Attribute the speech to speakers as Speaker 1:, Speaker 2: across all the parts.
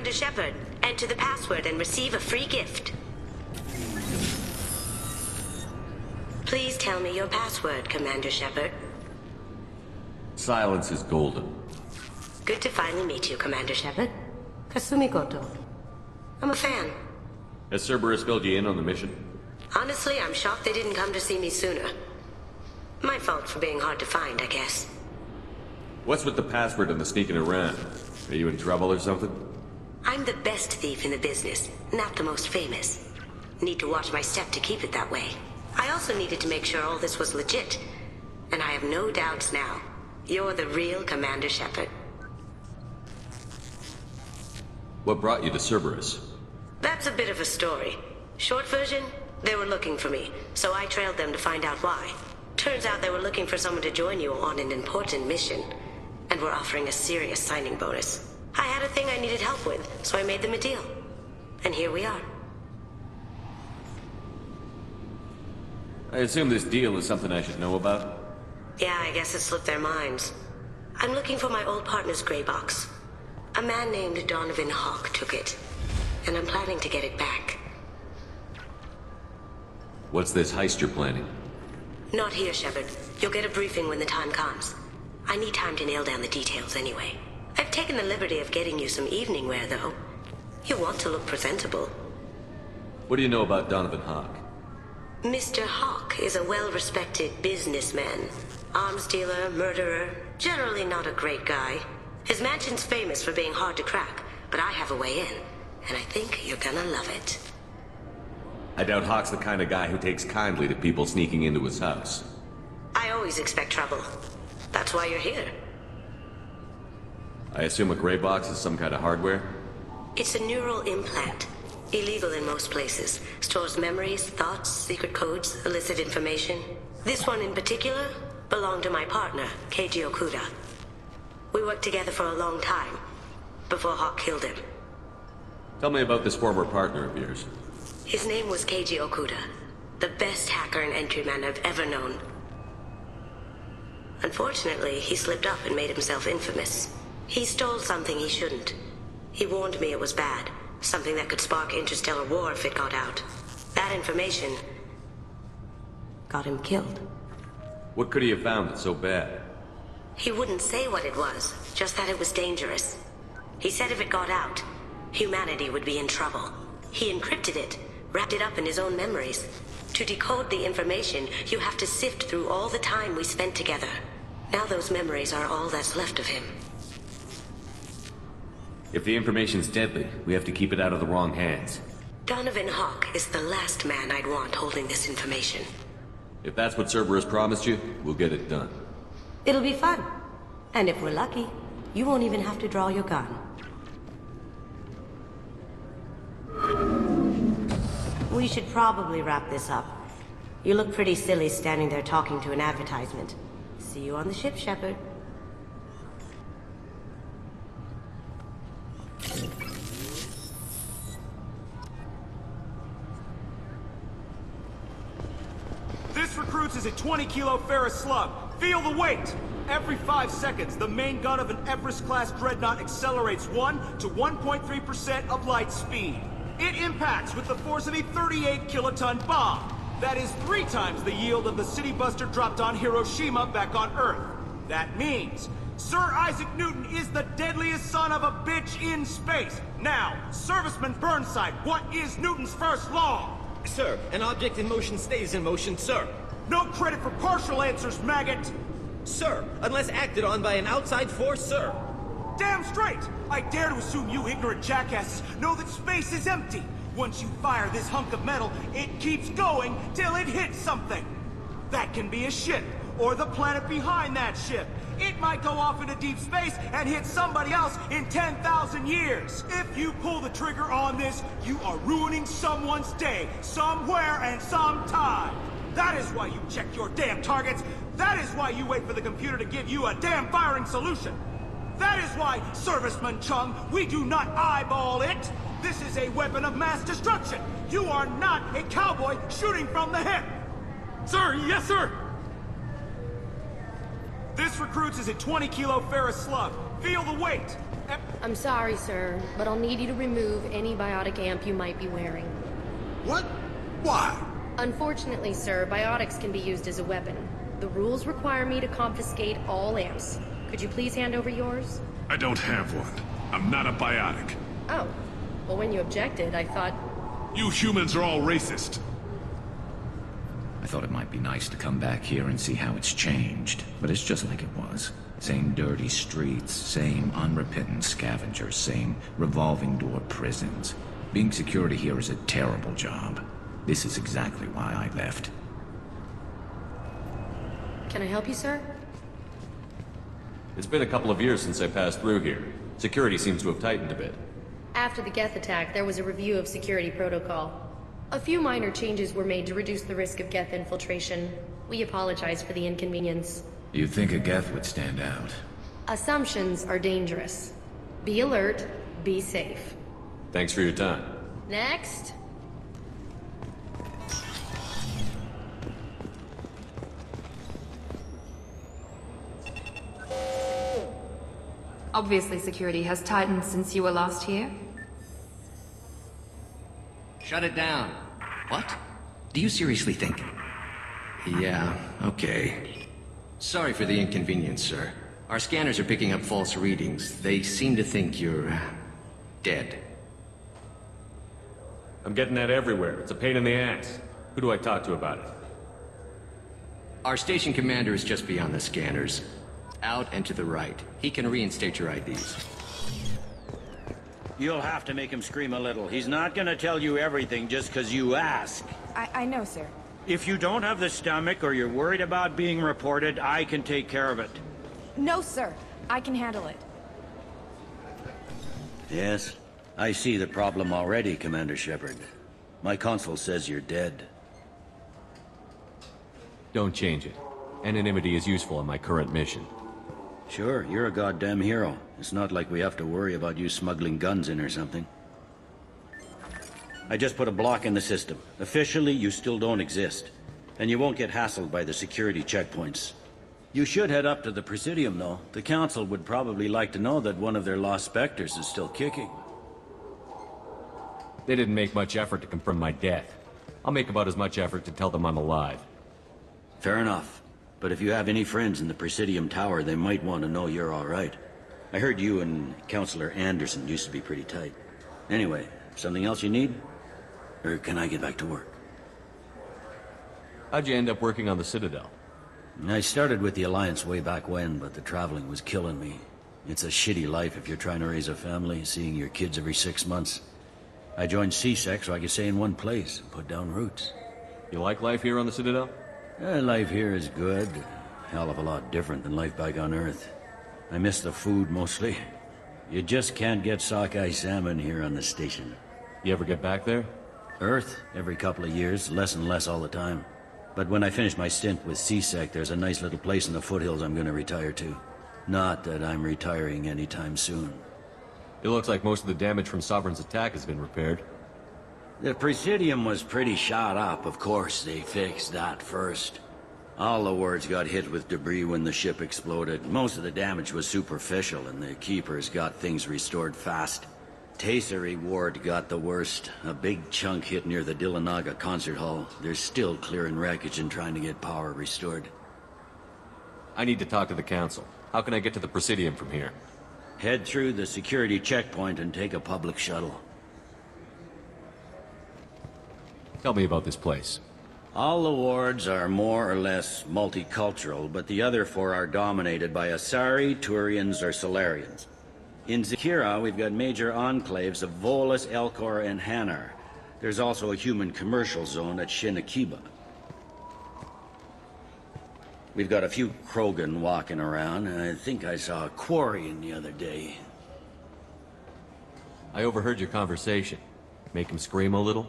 Speaker 1: Commander Shepard. Enter the password and receive a free gift. Please tell me your password, Commander Shepard.
Speaker 2: Silence is golden.
Speaker 1: Good to finally meet you, Commander Shepard. Kasumi Koto. I'm a fan.
Speaker 2: Has Cerberus filled you in on the mission?
Speaker 1: Honestly, I'm shocked they didn't come to see me sooner. My fault for being hard to find, I guess.
Speaker 2: What's with the password and the sneaking around? Are you in trouble or something?
Speaker 1: I'm the best thief in the business, not the most famous. Need to watch my step to keep it that way. I also needed to make sure all this was legit. And I have no doubts now. You're the real Commander Shepard.
Speaker 2: What brought you to Cerberus?
Speaker 1: That's a bit of a story. Short version, they were looking for me, so I trailed them to find out why. Turns out they were looking for someone to join you on an important mission, and were offering a serious signing bonus. I had a thing I needed help with, so I made them a deal. And here we are.
Speaker 2: I assume this deal is something I should know about?
Speaker 1: Yeah, I guess it slipped their minds. I'm looking for my old partner's gray box. A man named Donovan Hawk took it, and I'm planning to get it back.
Speaker 2: What's this heist you're planning?
Speaker 1: Not here, Shepard. You'll get a briefing when the time comes. I need time to nail down the details anyway. I've taken the liberty of getting you some evening wear, though. You want to look presentable.
Speaker 2: What do you know about Donovan Hawk?
Speaker 1: Mr. Hawk is a well-respected businessman. Arms dealer, murderer, generally not a great guy. His mansion's famous for being hard to crack, but I have a way in, and I think you're gonna love it.
Speaker 2: I doubt Hawk's the kind of guy who takes kindly to people sneaking into his house.
Speaker 1: I always expect trouble. That's why you're here.
Speaker 2: I assume a gray box is some kind of hardware?
Speaker 1: It's a neural implant. Illegal in most places. Stores memories, thoughts, secret codes, illicit information. This one in particular belonged to my partner, Keiji Okuda. We worked together for a long time, before Hawk killed him.
Speaker 2: Tell me about this former partner of yours.
Speaker 1: His name was Keiji Okuda, the best hacker and entryman I've ever known. Unfortunately, he slipped up and made himself infamous. He stole something he shouldn't. He warned me it was bad, something that could spark interstellar war if it got out. That information got him killed.
Speaker 2: What could he have found that's so bad?
Speaker 1: He wouldn't say what it was, just that it was dangerous. He said if it got out, humanity would be in trouble. He encrypted it, wrapped it up in his own memories. To decode the information, you have to sift through all the time we spent together. Now those memories are all that's left of him.
Speaker 2: If the information's deadly, we have to keep it out of the wrong hands.
Speaker 1: Donovan Hawk is the last man I'd want holding this information.
Speaker 2: If that's what Cerberus promised you, we'll get it done.
Speaker 1: It'll be fun. And if we're lucky, you won't even have to draw your gun. We should probably wrap this up. You look pretty silly standing there talking to an advertisement. See you on the ship, Shepard.
Speaker 3: This recruits is a 20-kilo ferrous slug. Feel the weight! Every 5 seconds, the main gun of an Everest-class dreadnought accelerates 1 to 1.3% of light speed. It impacts with the force of a 38-kiloton bomb. That is 3 times the yield of the city buster dropped on Hiroshima back on Earth. That means Sir Isaac Newton is the deadliest son of a bitch in space. Now, Serviceman Burnside, what is Newton's first law?
Speaker 4: Sir, an object in motion stays in motion, sir.
Speaker 3: No credit for partial answers, maggot!
Speaker 4: Sir, unless acted on by an outside force, sir.
Speaker 3: Damn straight! I dare to assume you ignorant jackasses know that space is empty. Once you fire this hunk of metal, it keeps going till it hits something. That can be a ship, or the planet behind that ship. It might go off into deep space and hit somebody else in 10,000 years. If you pull the trigger on this, you are ruining someone's day, somewhere and sometime. That is why you check your damn targets. That is why you wait for the computer to give you a damn firing solution. That is why, Serviceman Chung, we do not eyeball it. This is a weapon of mass destruction. You are not a cowboy shooting from the hip.
Speaker 5: Sir, yes, sir!
Speaker 3: This recruits is a 20-kilo ferrous slug. Feel the weight.
Speaker 6: I'm sorry, sir, but I'll need you to remove any biotic amp you might be wearing.
Speaker 7: What? Why?
Speaker 6: Unfortunately, sir, biotics can be used as a weapon. The rules require me to confiscate all amps. Could you please hand over yours?
Speaker 7: I don't have one. I'm not a biotic.
Speaker 6: Oh. Well, when you objected, I thought...
Speaker 7: You humans are all racist.
Speaker 8: I thought it might be nice to come back here and see how it's changed, but it's just like it was. Same dirty streets, same unrepentant scavengers, same revolving door prisons. Being security here is a terrible job. This is exactly why I left.
Speaker 6: Can I help you, sir?
Speaker 2: It's been a couple of years since I passed through here. Security seems to have tightened a bit.
Speaker 6: After the Geth attack, there was a review of security protocol. A few minor changes were made to reduce the risk of Geth infiltration. We apologize for the inconvenience.
Speaker 8: You'd think a Geth would stand out.
Speaker 6: Assumptions are dangerous. Be alert, be safe.
Speaker 2: Thanks for your time.
Speaker 6: Next.
Speaker 9: Obviously, security has tightened since you were last here.
Speaker 10: Shut it down.
Speaker 8: What? Do you seriously think?
Speaker 10: Yeah.
Speaker 8: Okay.
Speaker 10: Sorry for the inconvenience, sir. Our scanners are picking up false readings. They seem to think you're... dead.
Speaker 2: I'm getting that everywhere. It's a pain in the ass. Who do I talk to about it?
Speaker 10: Our station commander is just beyond the scanners. Out and to the right. He can reinstate your IDs.
Speaker 11: You'll have to make him scream a little. He's not gonna tell you everything just because you ask.
Speaker 9: I know, sir.
Speaker 11: If you don't have the stomach or you're worried about being reported, I can take care of it.
Speaker 9: No, sir. I can handle it.
Speaker 11: Yes? I see the problem already, Commander Shepard. My console says you're dead.
Speaker 2: Don't change it. Anonymity is useful on my current mission.
Speaker 11: Sure, you're a goddamn hero. It's not like we have to worry about you smuggling guns in or something. I just put a block in the system. Officially, you still don't exist. And you won't get hassled by the security checkpoints. You should head up to the Presidium, though. The Council would probably like to know that one of their lost specters is still kicking.
Speaker 2: They didn't make much effort to confirm my death. I'll make about as much effort to tell them I'm alive.
Speaker 11: Fair enough. But if you have any friends in the Presidium Tower, they might want to know you're all right. I heard you and Counselor Anderson used to be pretty tight. Anyway, something else you need? Or can I get back to work?
Speaker 2: How'd you end up working on the Citadel?
Speaker 11: I started with the Alliance way back when, but the traveling was killing me. It's a shitty life if you're trying to raise a family, seeing your kids every 6 months. I joined CSEC so I could stay in one place and put down roots.
Speaker 2: You like life here on the Citadel?
Speaker 11: Life here is good. Hell of a lot different than life back on Earth. I miss the food mostly. You just can't get sockeye salmon here on the station.
Speaker 2: You ever get back there?
Speaker 11: Earth, every couple of years, less and less all the time. But when I finish my stint with CSEC, there's a nice little place in the foothills I'm gonna retire to. Not that I'm retiring anytime soon.
Speaker 2: It looks like most of the damage from Sovereign's attack has been repaired.
Speaker 11: The Presidium was pretty shot up, of course. They fixed that first. All the wards got hit with debris when the ship exploded. Most of the damage was superficial, and the Keepers got things restored fast. Tasery Ward got the worst. A big chunk hit near the Dillanaga concert hall. They're still clearing wreckage and trying to get power restored.
Speaker 2: I need to talk to the Council. How can I get to the Presidium from here?
Speaker 11: Head through the security checkpoint and take a public shuttle.
Speaker 2: Tell me about this place.
Speaker 11: All the wards are more or less multicultural, but the other 4 are dominated by Asari, Turians, or Solarians. In Zakira, we've got major enclaves of Volus, Elcor, and Hanar. There's also a human commercial zone at Shinakiba. We've got a few Krogan walking around, and I think I saw a Quarian the other day.
Speaker 2: I overheard your conversation. Make him scream a little?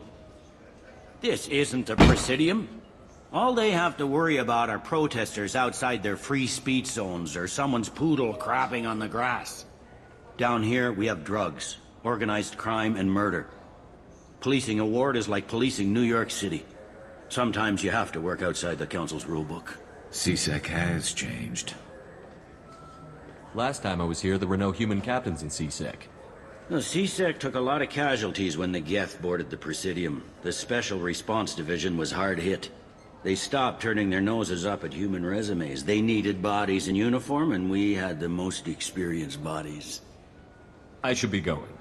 Speaker 11: This isn't a Presidium. All they have to worry about are protesters outside their free speech zones or someone's poodle crapping on the grass. Down here, we have drugs, organized crime, and murder. Policing a ward is like policing New York City. Sometimes you have to work outside the Council's rulebook.
Speaker 8: CSEC has changed.
Speaker 12: Last time I was here, there were no human captains in CSEC.
Speaker 11: The CSEC took a lot of casualties when the Geth boarded the Presidium. The Special Response Division was hard hit. They stopped turning their noses up at human resumes. They needed bodies in uniform, and we had the most experienced bodies.
Speaker 12: I should be going.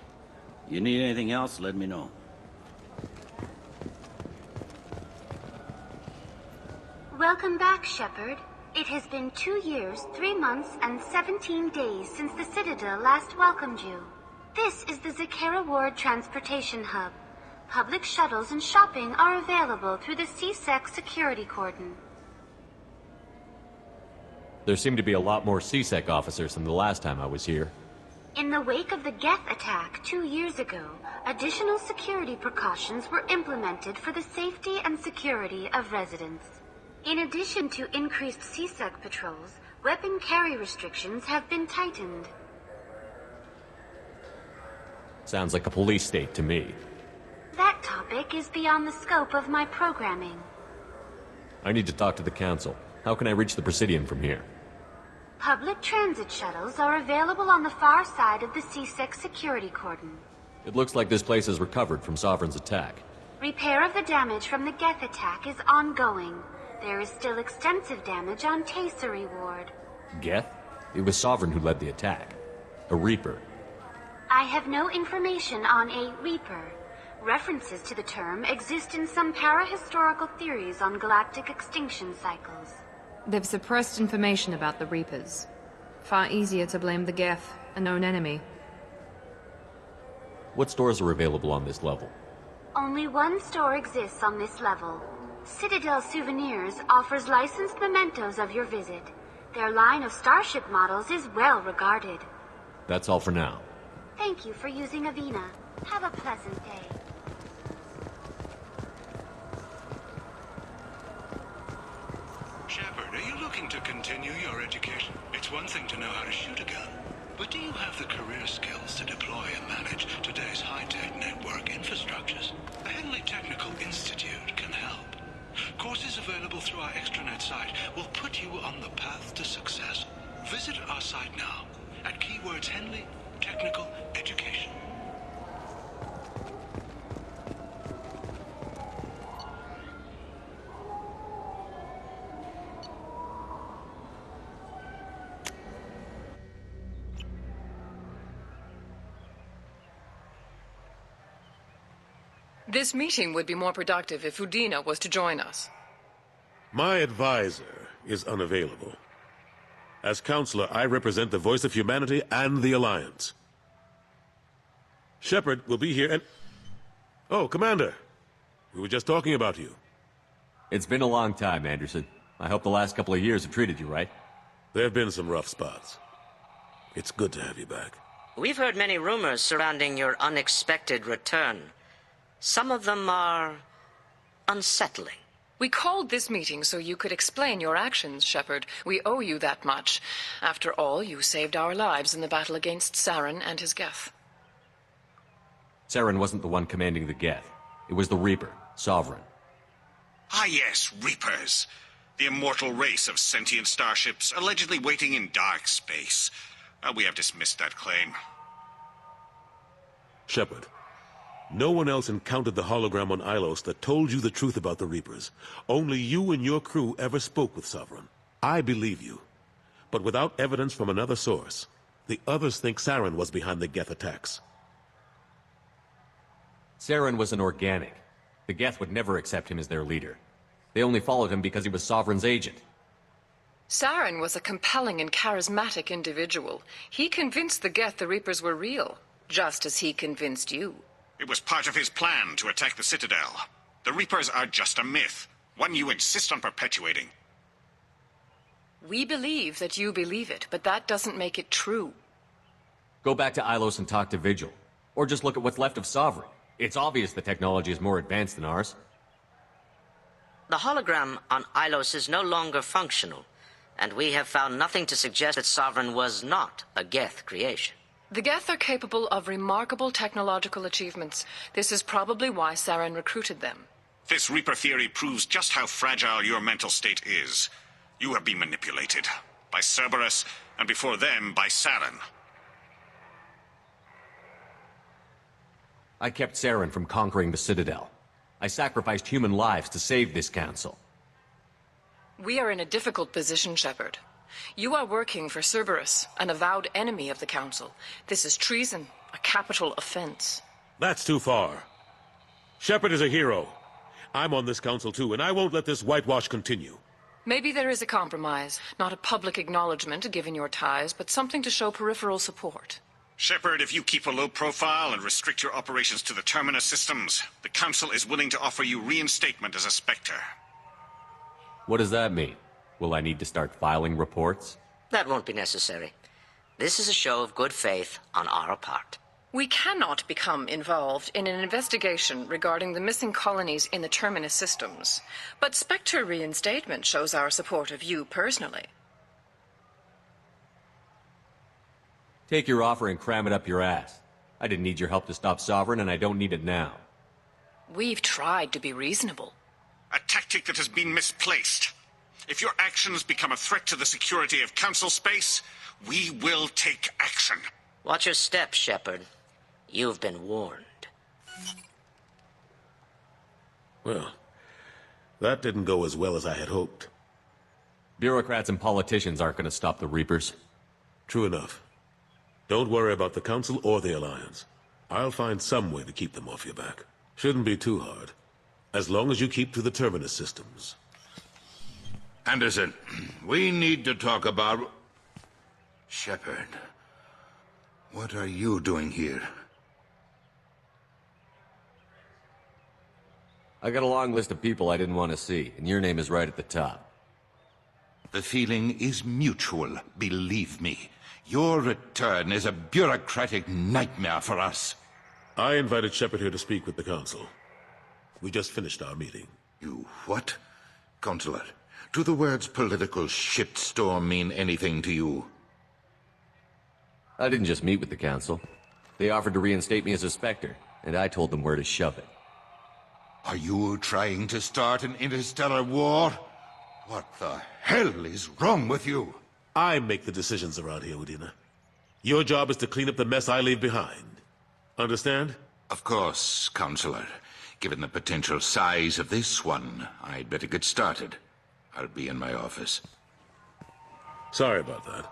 Speaker 11: You need anything else, let me know.
Speaker 13: Welcome back, Shepard. It has been 2 years, 3 months, and 17 days since the Citadel last welcomed you. This is the Zakera Ward Transportation Hub. Public shuttles and shopping are available through the CSEC security cordon.
Speaker 12: There seem to be a lot more CSEC officers than the last time I was here.
Speaker 13: In the wake of the Geth attack 2 years ago, additional security precautions were implemented for the safety and security of residents. In addition to increased CSEC patrols, weapon carry restrictions have been tightened.
Speaker 12: Sounds like a police state to me.
Speaker 13: That topic is beyond the scope of my programming.
Speaker 12: I need to talk to the Council. How can I reach the Presidium from here?
Speaker 13: Public transit shuttles are available on the far side of the CSEC security cordon.
Speaker 12: It looks like this place is recovered from Sovereign's attack.
Speaker 13: Repair of the damage from the Geth attack is ongoing. There is still extensive damage on Tasery Ward.
Speaker 12: Geth? It was Sovereign who led the attack. A Reaper.
Speaker 13: I have no information on a Reaper. References to the term exist in some parahistorical theories on galactic extinction cycles.
Speaker 9: They've suppressed information about the Reapers. Far easier to blame the Geth, a known enemy.
Speaker 12: What stores are available on this level?
Speaker 13: Only one store exists on this level. Citadel Souvenirs offers licensed mementos of your visit. Their line of starship models is well regarded.
Speaker 12: That's all for now.
Speaker 13: Thank you for using Avina. Have a pleasant day.
Speaker 14: Shepard, are you looking to continue your education? It's one thing to know how to shoot a gun, but do you have the career skills to deploy and manage today's high-tech network infrastructures? The Henley Technical Institute can help. Courses available through our extranet site will put you on the path to success. Visit our site now at keywords Henley Technical Education.
Speaker 15: This meeting would be more productive if Udina was to join us.
Speaker 7: My advisor is unavailable. As counselor, I represent the voice of humanity and the Alliance. Shepard will be here and... Oh, Commander. We were just talking about you.
Speaker 12: It's been a long time, Anderson. I hope the last couple of years have treated you right.
Speaker 7: There have been some rough spots. It's good to have you back.
Speaker 16: We've heard many rumors surrounding your unexpected return. Some of them are unsettling.
Speaker 15: We called this meeting so you could explain your actions, Shepard. We owe you that much. After all, you saved our lives in the battle against Saren and his Geth.
Speaker 12: Saren wasn't the one commanding the Geth. It was the Reaper, Sovereign.
Speaker 17: Ah yes, Reapers. The immortal race of sentient starships allegedly waiting in dark space. We have dismissed that claim.
Speaker 7: Shepard, no one else encountered the hologram on Ilos that told you the truth about the Reapers. Only you and your crew ever spoke with Sovereign. I believe you. But without evidence from another source, the others think Saren was behind the Geth attacks.
Speaker 12: Saren was an organic. The Geth would never accept him as their leader. They only followed him because he was Sovereign's agent.
Speaker 15: Saren was a compelling and charismatic individual. He convinced the Geth the Reapers were real, just as he convinced you.
Speaker 17: It was part of his plan to attack the Citadel. The Reapers are just a myth, one you insist on perpetuating.
Speaker 15: We believe that you believe it, but that doesn't make it true.
Speaker 12: Go back to Ilos and talk to Vigil. Or just look at what's left of Sovereign. It's obvious the technology is more advanced than ours.
Speaker 16: The hologram on Ilos is no longer functional, and we have found nothing to suggest that Sovereign was not a Geth creation.
Speaker 15: The Geth are capable of remarkable technological achievements. This is probably why Saren recruited them.
Speaker 17: This Reaper theory proves just how fragile your mental state is. You have been manipulated. by Cerberus, and before them by Saren.
Speaker 12: I kept Saren from conquering the Citadel. I sacrificed human lives to save this council.
Speaker 15: We are in a difficult position, Shepard. You are working for Cerberus, an avowed enemy of the Council. This is treason, a capital offense.
Speaker 7: That's too far. Shepard is a hero. I'm on this council too, and I won't let this whitewash continue.
Speaker 15: Maybe there is a compromise. Not a public acknowledgement given your ties, but something to show peripheral support.
Speaker 17: Shepard, if you keep a low profile and restrict your operations to the Terminus systems, the Council is willing to offer you reinstatement as a Spectre.
Speaker 12: What does that mean? Will I need to start filing reports?
Speaker 16: That won't be necessary. This is a show of good faith on our part.
Speaker 15: We cannot become involved in an investigation regarding the missing colonies in the Terminus systems, but Spectre reinstatement shows our support of you personally.
Speaker 12: Take your offer and cram it up your ass. I didn't need your help to stop Sovereign, and I don't need it now.
Speaker 15: We've tried to be reasonable.
Speaker 17: A tactic that has been misplaced. If your actions become a threat to the security of Council space, we will take action.
Speaker 16: Watch your step, Shepard. You've been warned.
Speaker 7: Well, that didn't go as well as I had hoped.
Speaker 12: Bureaucrats and politicians aren't going to stop the Reapers.
Speaker 7: True enough. Don't worry about the Council or the Alliance. I'll find some way to keep them off your back. Shouldn't be too hard. As long as you keep to the Terminus systems.
Speaker 18: Anderson, we need to talk about... Shepard, what are you doing here?
Speaker 12: I got a long list of people I didn't want to see, and your name is right at the top.
Speaker 18: The feeling is mutual, believe me. Your return is a bureaucratic nightmare for us.
Speaker 7: I invited Shepard here to speak with the Council. We just finished our meeting.
Speaker 18: You what? Counselor, do the words political shitstorm mean anything to you?
Speaker 12: I didn't just meet with the Council. They offered to reinstate me as a Spectre, and I told them where to shove it.
Speaker 18: Are you trying to start an interstellar war? What the hell is wrong with you?
Speaker 7: I make the decisions around here, Udina. Your job is to clean up the mess I leave behind. Understand?
Speaker 18: Of course, Counselor. Given the potential size of this one, I'd better get started. I'll be in my office.
Speaker 7: Sorry about that.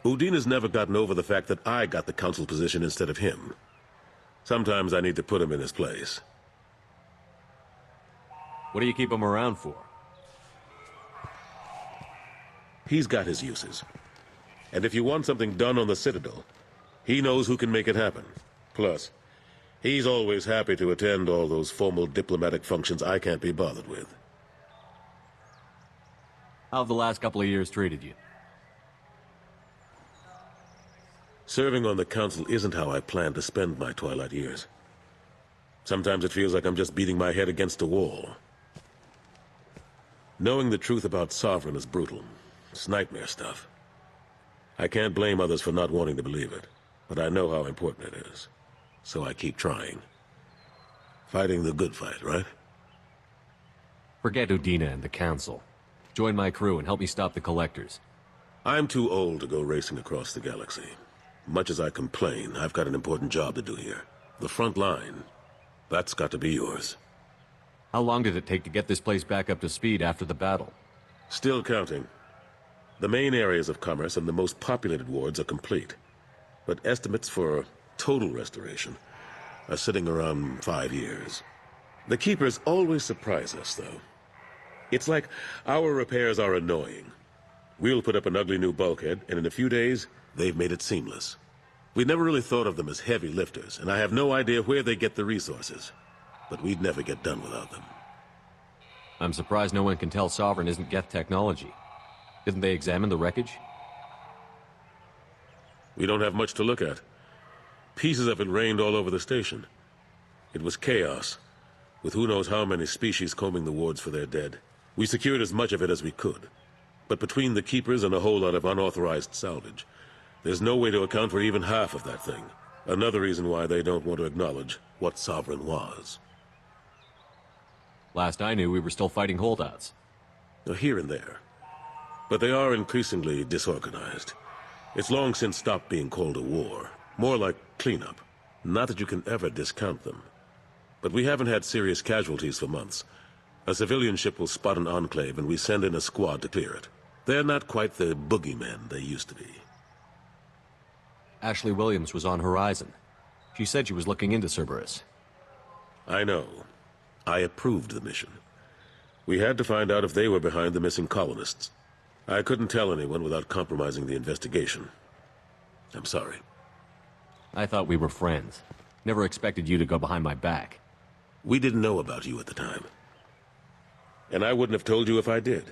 Speaker 7: Udina's never gotten over the fact that I got the Council position instead of him. Sometimes I need to put him in his place.
Speaker 12: What do you keep him around for?
Speaker 7: He's got his uses. And if you want something done on the Citadel, he knows who can make it happen. Plus, he's always happy to attend all those formal diplomatic functions I can't be bothered with.
Speaker 12: How have the last couple of years treated you?
Speaker 7: Serving on the Council isn't how I plan to spend my twilight years. Sometimes it feels like I'm just beating my head against a wall. Knowing the truth about Sovereign is brutal. It's nightmare stuff. I can't blame others for not wanting to believe it, but I know how important it is. So I keep trying. Fighting the good fight, right?
Speaker 12: Forget Udina and the Council. Join my crew and help me stop the Collectors.
Speaker 7: I'm too old to go racing across the galaxy. Much as I complain, I've got an important job to do here. The front line. That's got to be yours.
Speaker 12: How long did it take to get this place back up to speed after the battle?
Speaker 7: Still counting. The main areas of commerce and the most populated wards are complete. But estimates for total restoration are sitting around 5 years. The Keepers always surprise us, though. It's like our repairs are annoying. We'll put up an ugly new bulkhead, and in a few days, they've made it seamless. We never really thought of them as heavy lifters, and I have no idea where they get the resources. But we'd never get done without them.
Speaker 12: I'm surprised no one can tell Sovereign isn't Geth technology. Didn't they examine the wreckage?
Speaker 7: We don't have much to look at. Pieces of it rained all over the station. It was chaos, with who knows how many species combing the wards for their dead. We secured as much of it as we could. But between the Keepers and a whole lot of unauthorized salvage, there's no way to account for even half of that thing. Another reason why they don't want to acknowledge what Sovereign was.
Speaker 12: Last I knew, we were still fighting holdouts.
Speaker 7: Here and there. But they are increasingly disorganized. It's long since stopped being called a war. More like cleanup. Not that you can ever discount them. But we haven't had serious casualties for months. A civilian ship will spot an enclave and we send in a squad to clear it. They're not quite the boogeymen they used to be.
Speaker 12: Ashley Williams was on Horizon. She said she was looking into Cerberus.
Speaker 7: I know. I approved the mission. We had to find out if they were behind the missing colonists. I couldn't tell anyone without compromising the investigation. I'm sorry.
Speaker 12: I thought we were friends. Never expected you to go behind my back.
Speaker 7: We didn't know about you at the time. And I wouldn't have told you if I did.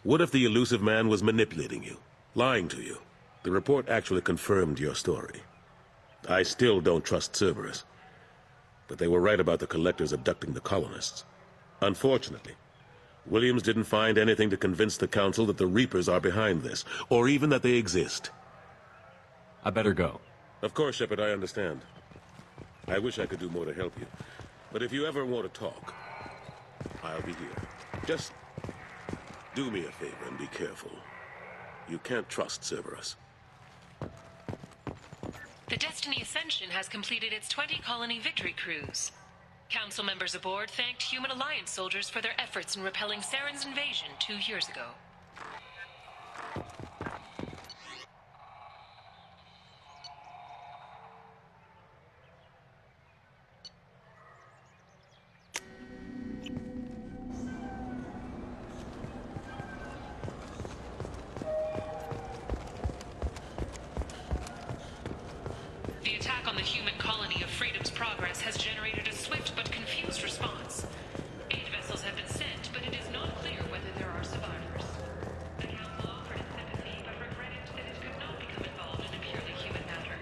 Speaker 7: What if the elusive man was manipulating you, lying to you? The report actually confirmed your story. I still don't trust Cerberus. But they were right about the collectors abducting the colonists. Unfortunately, Williams didn't find anything to convince the Council that the Reapers are behind this, or even that they exist.
Speaker 12: I better go.
Speaker 7: Of course, Shepard, I understand. I wish I could do more to help you. But if you ever want to talk, I'll be here. Just do me a favor and be careful. You can't trust Cerberus.
Speaker 19: The Destiny Ascension has completed its 20-colony victory cruise. Council members aboard thanked Human Alliance soldiers for their efforts in repelling Saren's invasion 2 years ago. The attack on the human colony of Freedom's Progress has generated a swift but confused response. 8 vessels have been sent, but it is not clear whether there are survivors. The Council offered its sympathy, but regretted that it could not become involved in a purely human matter.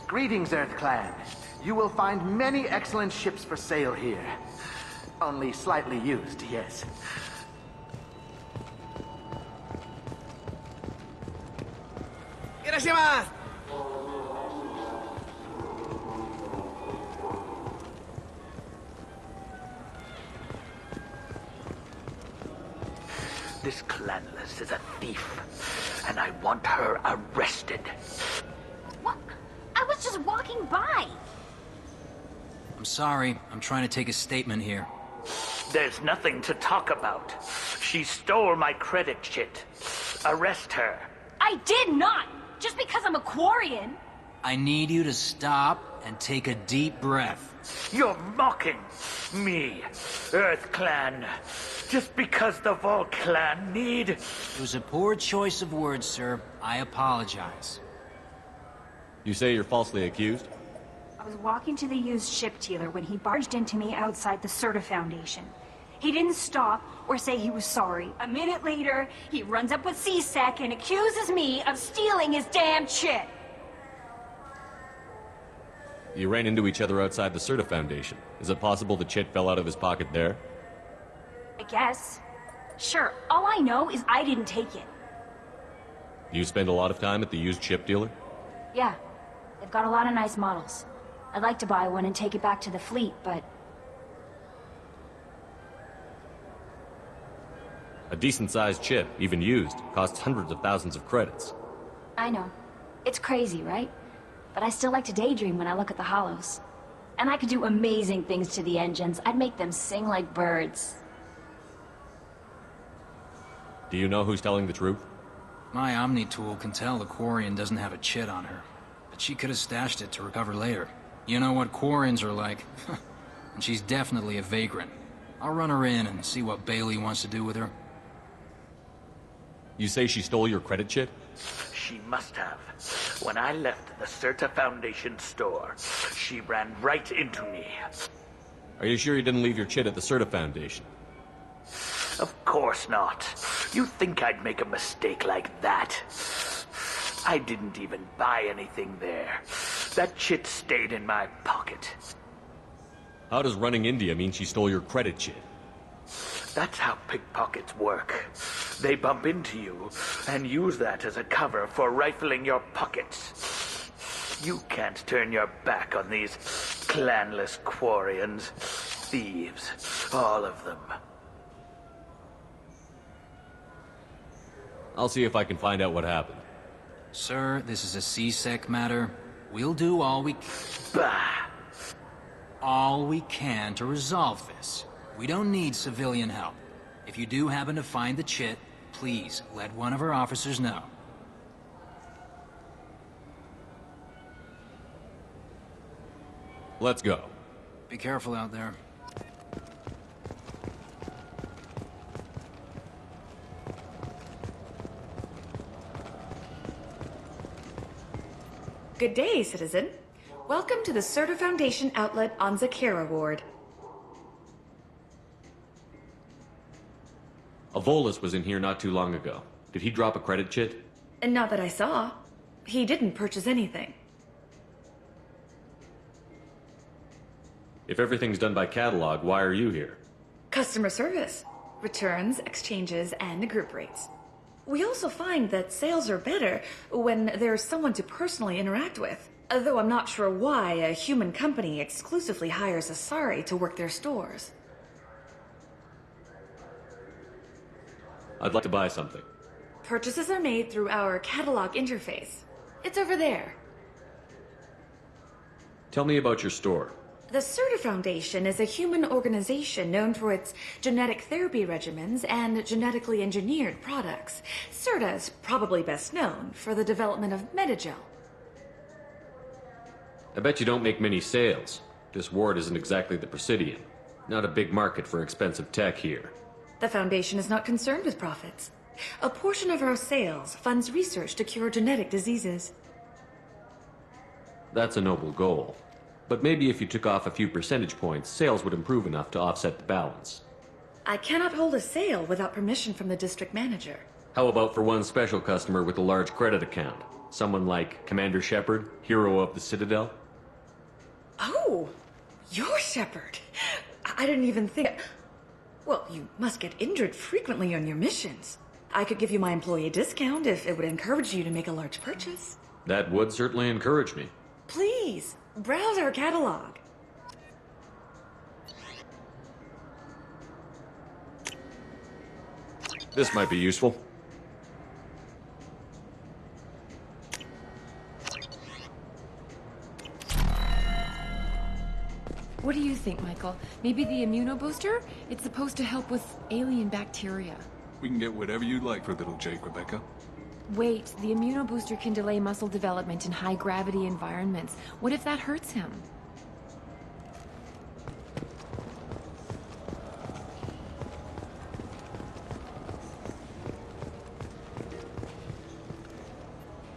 Speaker 20: Greetings, Earth Clan. You will find many excellent ships for sale here. Only slightly used, yes. Irashimasu! This clanless is a thief, and I want her arrested.
Speaker 21: What? I was just walking by.
Speaker 22: I'm sorry. I'm trying to take a statement here.
Speaker 20: There's nothing to talk about. She stole my credit chit. Arrest her.
Speaker 21: I did not! Just because I'm a Quarian.
Speaker 22: I need you to stop and take a deep breath.
Speaker 20: You're mocking me, Earth Clan. Just because the Vol Clan need...
Speaker 22: It was a poor choice of words, sir. I apologize.
Speaker 12: You say you're falsely accused?
Speaker 23: I was walking to the used ship dealer when he barged into me outside the Serta Foundation. He didn't stop or say he was sorry. A minute later, he runs up with C-Sec and accuses me of stealing his damn chit.
Speaker 12: You ran into each other outside the Sirta Foundation. Is it possible the chit fell out of his pocket there?
Speaker 23: I guess. Sure, all I know is I didn't take it.
Speaker 12: You spend a lot of time at the used ship dealer?
Speaker 23: Yeah, they've got a lot of nice models. I'd like to buy one and take it back to the fleet, but...
Speaker 12: A decent-sized chip, even used, costs hundreds of thousands of credits.
Speaker 23: I know. It's crazy, right? But I still like to daydream when I look at the hollows. And I could do amazing things to the engines. I'd make them sing like birds.
Speaker 12: Do you know who's telling the truth?
Speaker 22: My Omni tool can tell the Quarian doesn't have a chit on her. But she could have stashed it to recover later. You know what Quarians are like. And she's definitely a vagrant. I'll run her in and see what Bailey wants to do with her.
Speaker 12: You say she stole your credit chit?
Speaker 20: She must have. When I left the Serta Foundation store, she ran right into me.
Speaker 12: Are you sure you didn't leave your chit at the Serta Foundation?
Speaker 20: Of course not. You think I'd make a mistake like that? I didn't even buy anything there. That chit stayed in my pocket.
Speaker 12: How does running India mean she stole your credit chit?
Speaker 20: That's how pickpockets work. They bump into you and use that as a cover for rifling your pockets. You can't turn your back on these clanless Quarians. Thieves. All of them.
Speaker 12: I'll see if I can find out what happened.
Speaker 22: Sir, this is a C-Sec matter. We'll do all we can to resolve this. We don't need civilian help. If you do happen to find the chit, please let one of our officers know.
Speaker 12: Let's go.
Speaker 22: Be careful out there.
Speaker 1: Good day, citizen. Welcome to the Serta Foundation outlet on Zakera Ward.
Speaker 12: A Volus was in here not too long ago. Did he drop a credit chit?
Speaker 1: And not that I saw. He didn't purchase anything.
Speaker 12: If everything's done by catalog, why are you here?
Speaker 1: Customer service. Returns, exchanges, and group rates. We also find that sales are better when there's someone to personally interact with. Though I'm not sure why a human company exclusively hires Asari to work their stores.
Speaker 12: I'd like to buy something.
Speaker 1: Purchases are made through our catalog interface. It's over there.
Speaker 12: Tell me about your store.
Speaker 1: The Serta Foundation is a human organization known for its genetic therapy regimens and genetically engineered products. Serta is probably best known for the development of Metagel.
Speaker 12: I bet you don't make many sales. This ward isn't exactly the Presidium. Not a big market for expensive tech here.
Speaker 1: The Foundation is not concerned with profits. A portion of our sales funds research to cure genetic diseases.
Speaker 12: That's a noble goal. But maybe if you took off a few percentage points, sales would improve enough to offset the balance.
Speaker 1: I cannot hold a sale without permission from the district manager.
Speaker 12: How about for one special customer with a large credit account? Someone like Commander Shepard, hero of the Citadel?
Speaker 1: Oh, you're Shepard. I didn't even think... Well, you must get injured frequently on your missions. I could give you my employee discount if it would encourage you to make a large purchase.
Speaker 12: That would certainly encourage me.
Speaker 1: Please, browse our catalog.
Speaker 12: This might be useful.
Speaker 4: What do you think, Michael? Maybe the immunobooster? It's supposed to help with alien bacteria.
Speaker 5: We can get whatever you like for little Jake, Rebecca.
Speaker 4: Wait, the immunobooster can delay muscle development in high-gravity environments. What if that hurts him?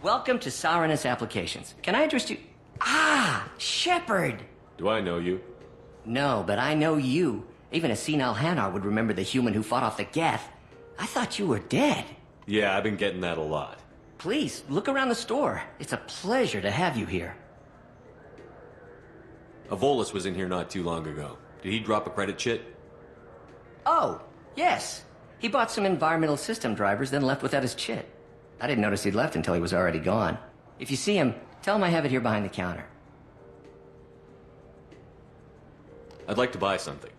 Speaker 10: Welcome to Sirenus Applications. Can I interest you? Ah, Shepard!
Speaker 12: Do I know you?
Speaker 10: No, but I know you. Even a senile Hanar would remember the human who fought off the Geth. I thought you were dead.
Speaker 12: Yeah, I've been getting that a lot.
Speaker 10: Please, look around the store. It's a pleasure to have you here.
Speaker 12: A Volus was in here not too long ago. Did he drop a credit chit?
Speaker 10: Oh, yes. He bought some environmental system drivers, then left without his chit. I didn't notice he'd left until he was already gone. If you see him, tell him I have it here behind the counter.
Speaker 12: I'd like to buy something.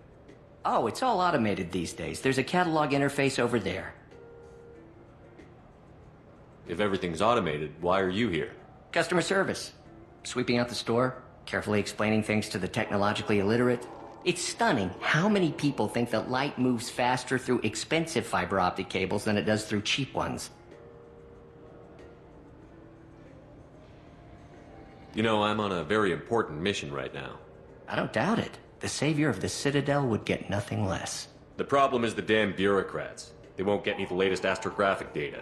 Speaker 10: Oh, it's all automated these days. There's a catalog interface over there.
Speaker 12: If everything's automated, why are you here?
Speaker 10: Customer service. Sweeping out the store, carefully explaining things to the technologically illiterate. It's stunning how many people think that light moves faster through expensive fiber optic cables than it does through cheap ones.
Speaker 12: You know, I'm on a very important mission right now.
Speaker 10: I don't doubt it. The savior of the Citadel would get nothing less.
Speaker 12: The problem is the damn bureaucrats. They won't get me the latest astrographic data.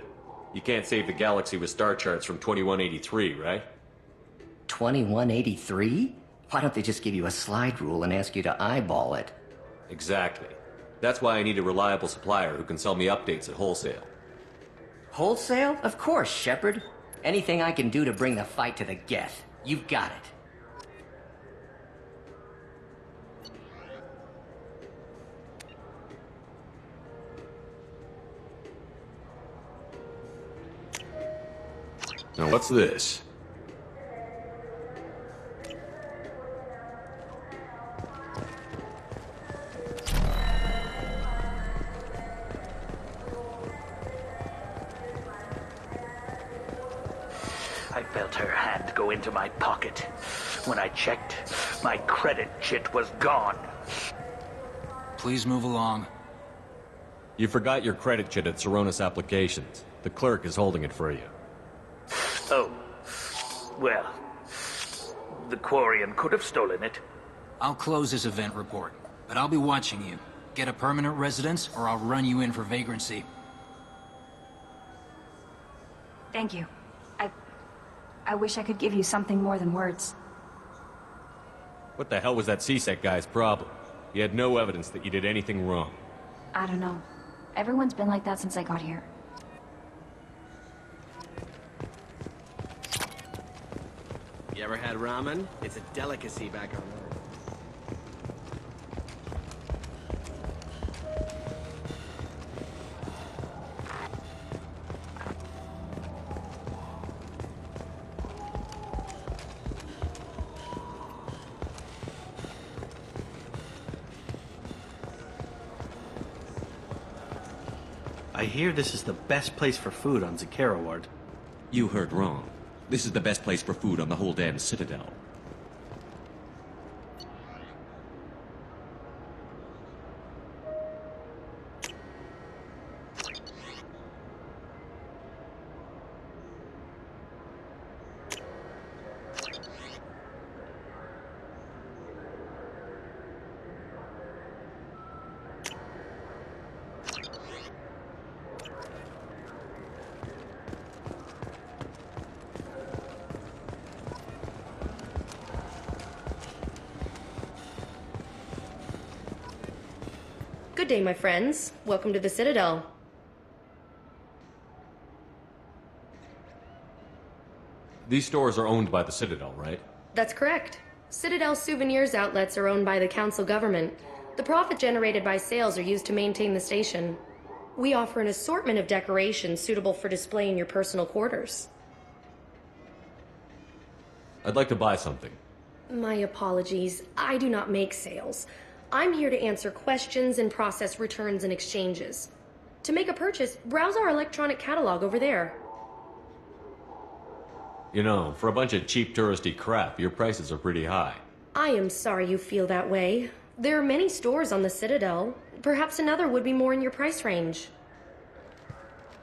Speaker 12: You can't save the galaxy with star charts from 2183, right?
Speaker 10: 2183? Why don't they just give you a slide rule and ask you to eyeball it?
Speaker 12: Exactly. That's why I need a reliable supplier who can sell me updates at wholesale.
Speaker 10: Wholesale? Of course, Shepard. Anything I can do to bring the fight to the Geth. You've got it.
Speaker 12: Now what's this?
Speaker 20: I felt her hand go into my pocket. When I checked, my credit chit was gone.
Speaker 22: Please move along.
Speaker 12: You forgot your credit chit at Saronis Applications. The clerk is holding it for you.
Speaker 20: Oh. Well, the Quarian could have stolen it.
Speaker 22: I'll close this event report, but I'll be watching you. Get a permanent residence, or I'll run you in for vagrancy.
Speaker 23: Thank you. I wish I could give you something more than words.
Speaker 12: What the hell was that CSEC guy's problem? He had no evidence that you did anything wrong.
Speaker 21: I don't know. Everyone's been like that since I got here.
Speaker 2: You ever had ramen? It's a delicacy back on Earth. I hear this is the best place for food on Zakera Ward.
Speaker 3: You heard wrong. This is the best place for food on the whole damn Citadel.
Speaker 6: Good day, my friends. Welcome to the Citadel.
Speaker 12: These stores are owned by the Citadel, right?
Speaker 6: That's correct. Citadel souvenirs outlets are owned by the council government. The profit generated by sales are used to maintain the station. We offer an assortment of decorations suitable for display in your personal quarters.
Speaker 12: I'd like to buy something.
Speaker 6: My apologies. I do not make sales. I'm here to answer questions and process returns and exchanges. To make a purchase, browse our electronic catalog over there.
Speaker 12: You know, for a bunch of cheap touristy crap, your prices are pretty high.
Speaker 6: I am sorry you feel that way. There are many stores on the Citadel. Perhaps another would be more in your price range.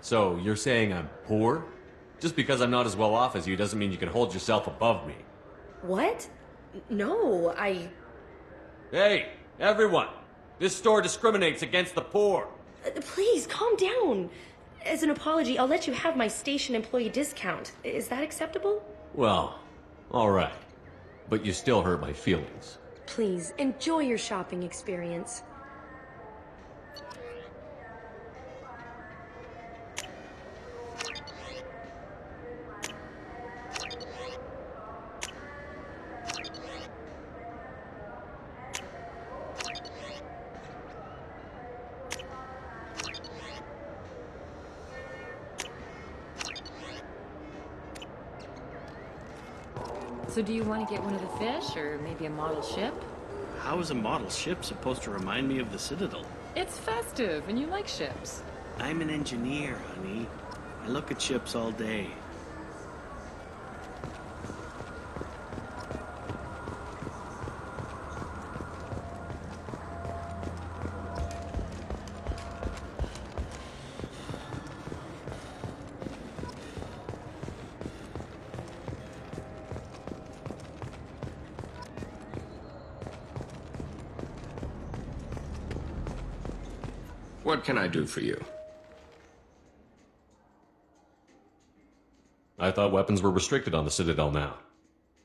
Speaker 12: So, you're saying I'm poor? Just because I'm not as well off as you doesn't mean you can hold yourself above me.
Speaker 6: What? No,
Speaker 12: Hey, everyone! This store discriminates against the poor!
Speaker 6: Please, calm down. As an apology, I'll let you have my station employee discount. Is that acceptable?
Speaker 12: Well, alright. But you still hurt my feelings.
Speaker 6: Please, enjoy your shopping experience.
Speaker 4: So do you want to get one of the fish, or maybe a model ship?
Speaker 2: How is a model ship supposed to remind me of the Citadel?
Speaker 4: It's festive, and you like ships.
Speaker 2: I'm an engineer, honey. I look at ships all day.
Speaker 24: What can I do for you?
Speaker 12: I thought weapons were restricted on the Citadel now.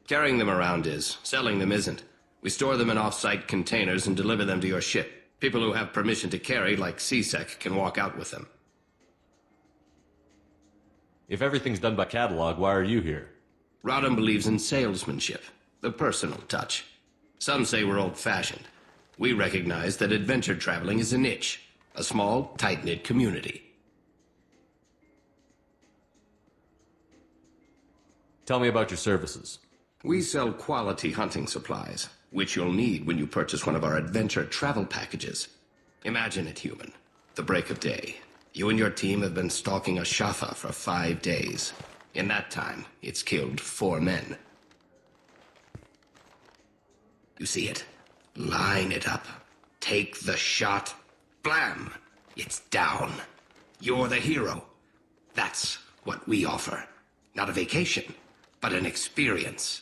Speaker 24: Carrying them around is. Selling them isn't. We store them in off-site containers and deliver them to your ship. People who have permission to carry, like CSEC, can walk out with them.
Speaker 12: If everything's done by catalog, why are you here?
Speaker 24: Rodham believes in salesmanship, the personal touch. Some say we're old-fashioned. We recognize that adventure traveling is a niche. A small, tight-knit community.
Speaker 12: Tell me about your services.
Speaker 24: We sell quality hunting supplies, which you'll need when you purchase one of our adventure travel packages. Imagine it, human. The break of day. You and your team have been stalking a Shafa for 5 days. In that time, it's killed 4 men. You see it? Line it up. Take the shot. Blam! It's down. You're the hero. That's what we offer. Not a vacation, but an experience.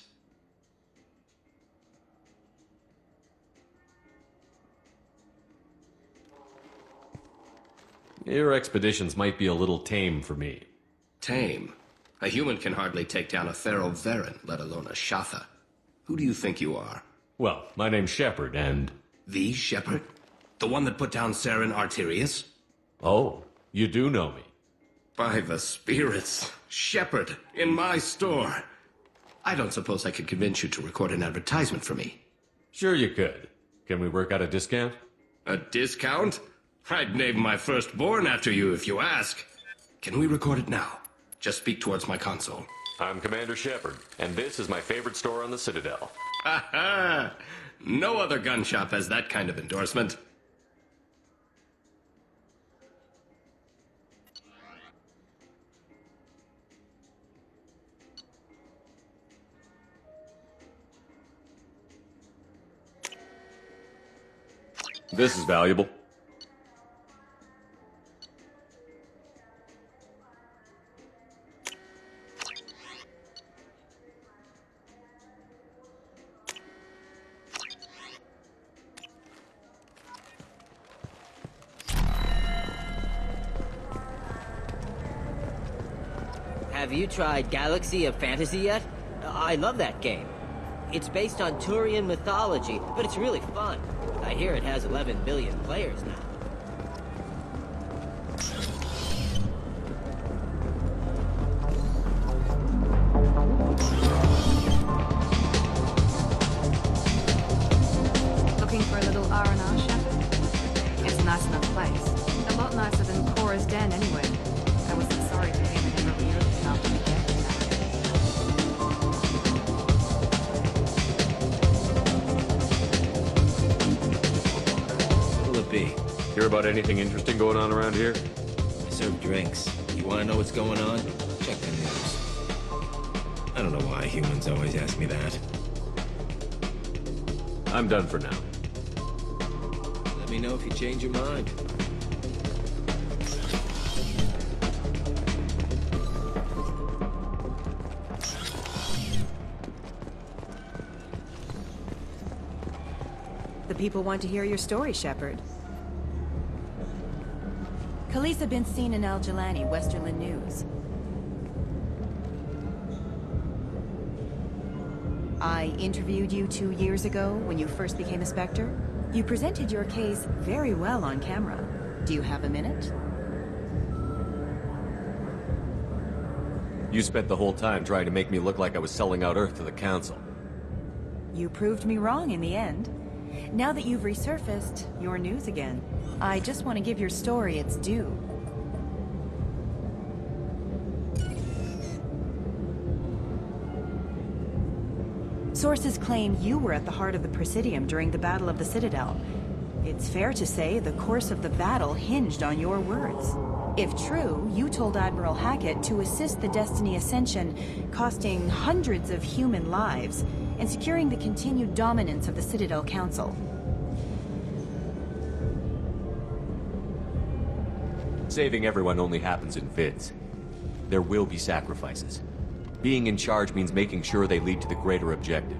Speaker 12: Your expeditions might be a little tame for me.
Speaker 24: Tame? A human can hardly take down a Theroveran, let alone a Shatha. Who do you think you are?
Speaker 12: Well, my name's Shepard, and...
Speaker 24: The Shepard? The one that put down Saren Arterius?
Speaker 12: Oh, you do know me.
Speaker 24: By the spirits. Shepard, in my store. I don't suppose I could convince you to record an advertisement for me.
Speaker 12: Sure you could. Can we work out a discount?
Speaker 24: A discount? I'd name my firstborn after you if you ask. Can we record it now? Just speak towards my console.
Speaker 12: I'm Commander Shepard, and this is my favorite store on the Citadel.
Speaker 24: Ha ha! No other gun shop has that kind of endorsement.
Speaker 12: This is valuable.
Speaker 8: Have you tried Galaxy of Fantasy yet? I love that game. It's based on Turian mythology, but it's really fun. I hear it has 11 billion players now.
Speaker 4: Looking for a little R&R, Shepard? It's a nice enough place. A lot nicer than Cora's den, anyway. I wasn't sorry to hear it never really after the death.
Speaker 24: What'll it be?
Speaker 12: Hear about anything interesting going on around here?
Speaker 8: I serve drinks. You want to know what's going on? Check the news. I don't know why humans always ask me that.
Speaker 12: I'm done for now.
Speaker 8: Let me know if you change your mind.
Speaker 9: The people want to hear your story, Shepard. Khaleesa been seen in Al-Jalani, Westerland News. I interviewed you 2 years ago when you first became a Spectre. You presented your case very well on camera. Do you have a minute?
Speaker 12: You spent the whole time trying to make me look like I was selling out Earth to the Council.
Speaker 9: You proved me wrong in the end. Now that you've resurfaced, you're news again. I just want to give your story its due. Sources claim you were at the heart of the Presidium during the Battle of the Citadel. It's fair to say the course of the battle hinged on your words. If true, you told Admiral Hackett to assist the Destiny Ascension, costing hundreds of human lives, and securing the continued dominance of the Citadel Council.
Speaker 12: Saving everyone only happens in fits. There will be sacrifices. Being in charge means making sure they lead to the greater objective.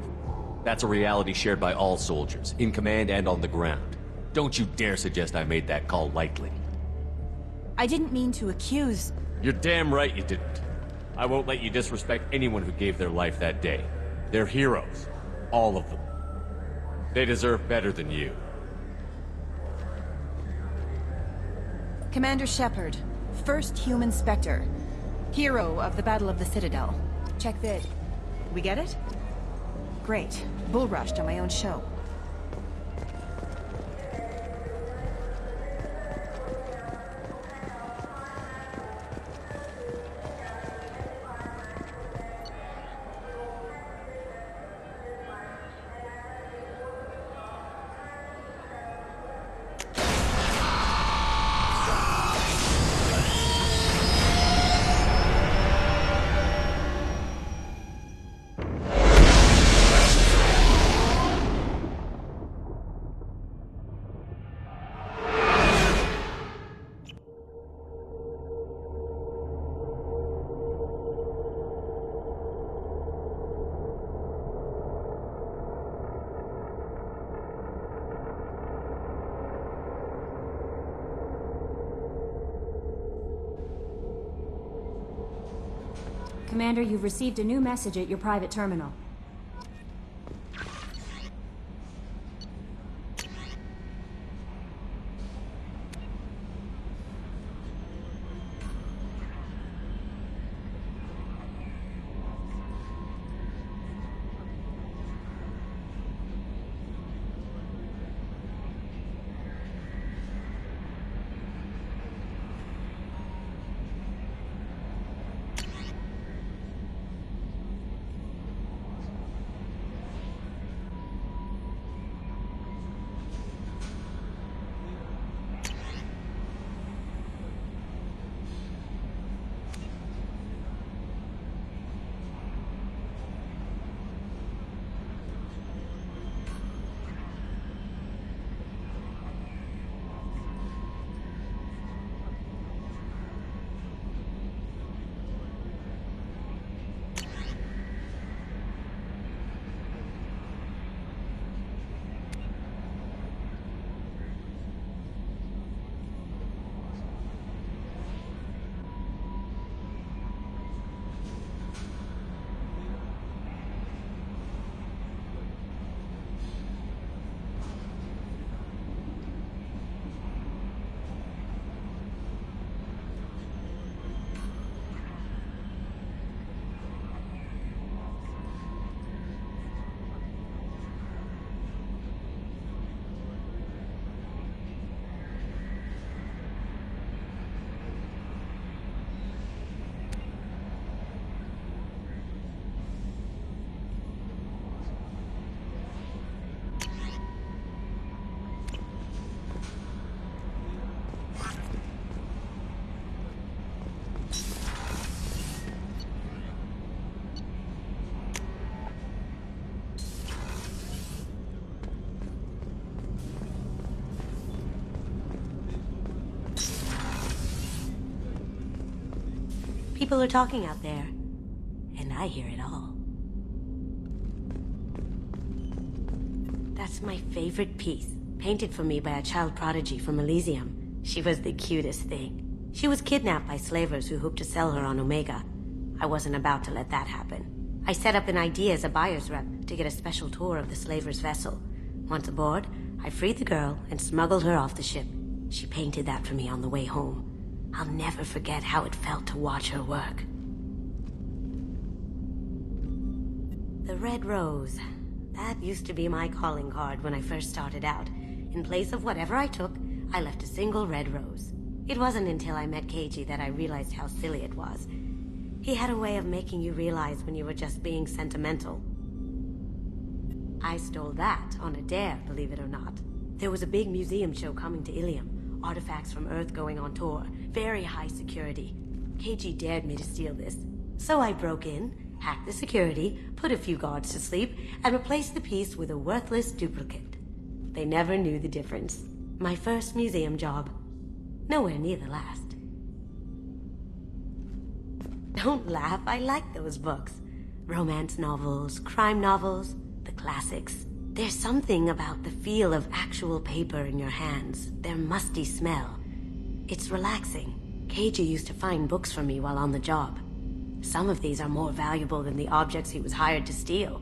Speaker 12: That's a reality shared by all soldiers, in command and on the ground. Don't you dare suggest I made that call lightly.
Speaker 9: I didn't mean to accuse...
Speaker 12: You're damn right you didn't. I won't let you disrespect anyone who gave their life that day. They're heroes. All of them. They deserve better than you.
Speaker 9: Commander Shepard, first human Spectre. Hero of the Battle of the Citadel. Check vid. We get it? Great. Bull rushed on my own show.
Speaker 11: Commander, you've received a new message at your private terminal.
Speaker 13: People are talking out there, and I hear it all. That's my favorite piece, painted for me by a child prodigy from Elysium. She was the cutest thing. She was kidnapped by slavers who hoped to sell her on Omega. I wasn't about to let that happen. I set up an idea as a buyer's rep to get a special tour of the slaver's vessel. Once aboard, I freed the girl and smuggled her off the ship. She painted that for me on the way home. I'll never forget how it felt to watch her work. The red rose. That used to be my calling card when I first started out. In place of whatever I took, I left a single red rose. It wasn't until I met Keiji that I realized how silly it was. He had a way of making you realize when you were just being sentimental. I stole that on a dare, believe it or not. There was a big museum show coming to Ilium. Artifacts from Earth going on tour. Very high security. Keiji dared me to steal this. So I broke in, hacked the security, put a few guards to sleep, and replaced the piece with a worthless duplicate. They never knew the difference. My first museum job. Nowhere near the last. Don't laugh, I like those books. Romance novels, crime novels, the classics. There's something about the feel of actual paper in your hands, their musty smell. It's relaxing. Keiji used to find books for me while on the job. Some of these are more valuable than the objects he was hired to steal.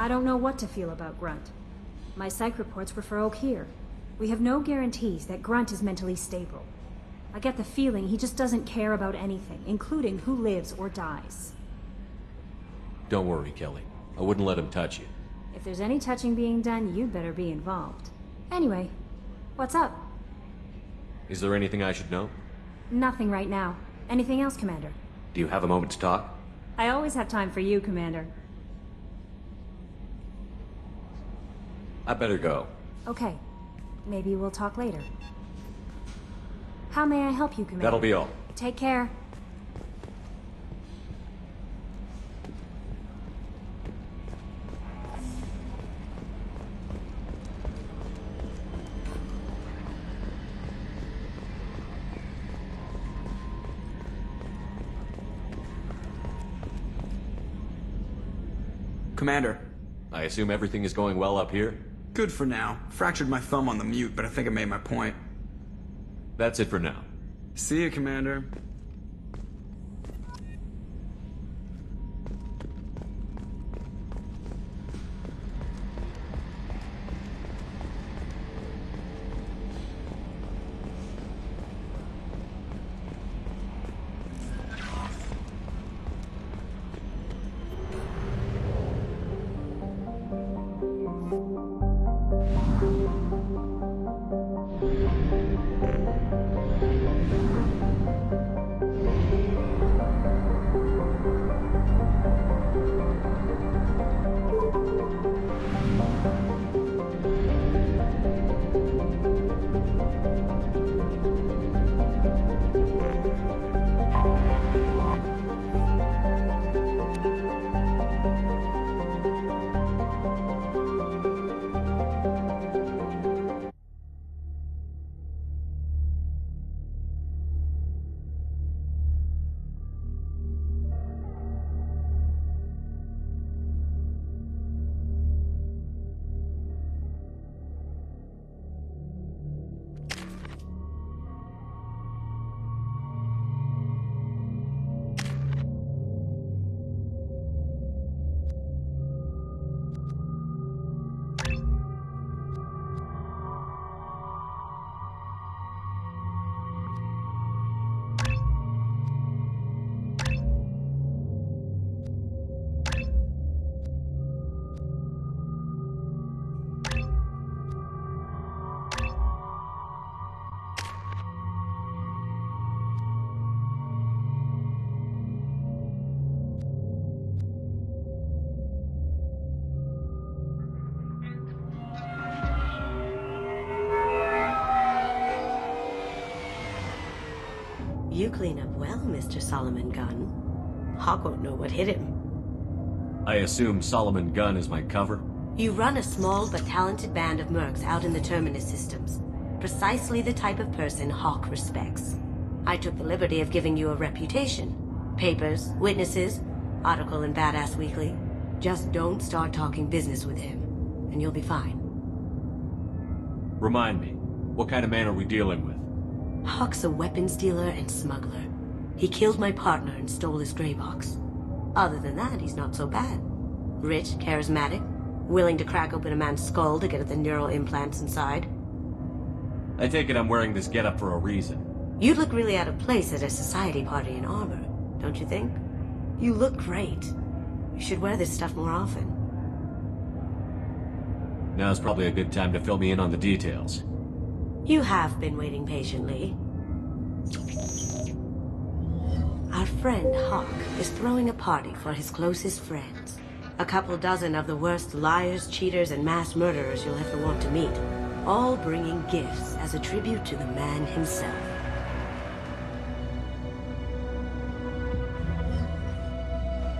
Speaker 11: I don't know what to feel about Grunt. My psych reports were for Oak here. We have no guarantees that Grunt is mentally stable. I get the feeling he just doesn't care about anything, including who lives or dies.
Speaker 12: Don't worry, Kelly. I wouldn't let him touch you.
Speaker 11: If there's any touching being done, you'd better be involved. Anyway, what's up?
Speaker 12: Is there anything I should know?
Speaker 11: Nothing right now. Anything else, Commander?
Speaker 12: Do you have a moment to talk?
Speaker 11: I always have time for you, Commander.
Speaker 12: I better go.
Speaker 11: Okay. Maybe we'll talk later. How may I help you, Commander?
Speaker 12: That'll be all.
Speaker 11: Take care.
Speaker 14: Commander.
Speaker 12: I assume everything is going well up here?
Speaker 14: Good for now. Fractured my thumb on the mute, but I think I made my point.
Speaker 12: That's it for now.
Speaker 14: See you, Commander.
Speaker 13: You clean up well, Mr. Solomon Gunn. Hawk won't know what hit him.
Speaker 12: I assume Solomon Gunn is my cover?
Speaker 13: You run a small but talented band of mercs out in the Terminus systems. Precisely the type of person Hawk respects. I took the liberty of giving you a reputation. Papers, witnesses, article in Badass Weekly. Just don't start talking business with him, and you'll be fine.
Speaker 12: Remind me, what kind of man are we dealing with?
Speaker 13: Hawk's a weapons dealer and smuggler. He killed my partner and stole his gray box. Other than that, he's not so bad. Rich, charismatic, willing to crack open a man's skull to get at the neural implants inside.
Speaker 12: I take it I'm wearing this getup for a reason.
Speaker 13: You'd look really out of place at a society party in armor, don't you think? You look great. You should wear this stuff more often.
Speaker 12: Now's probably a good time to fill me in on the details.
Speaker 13: You have been waiting patiently. Our friend Hawk is throwing a party for his closest friends. A couple dozen of the worst liars, cheaters, and mass murderers you'll ever want to meet. All bringing gifts as a tribute to the man himself.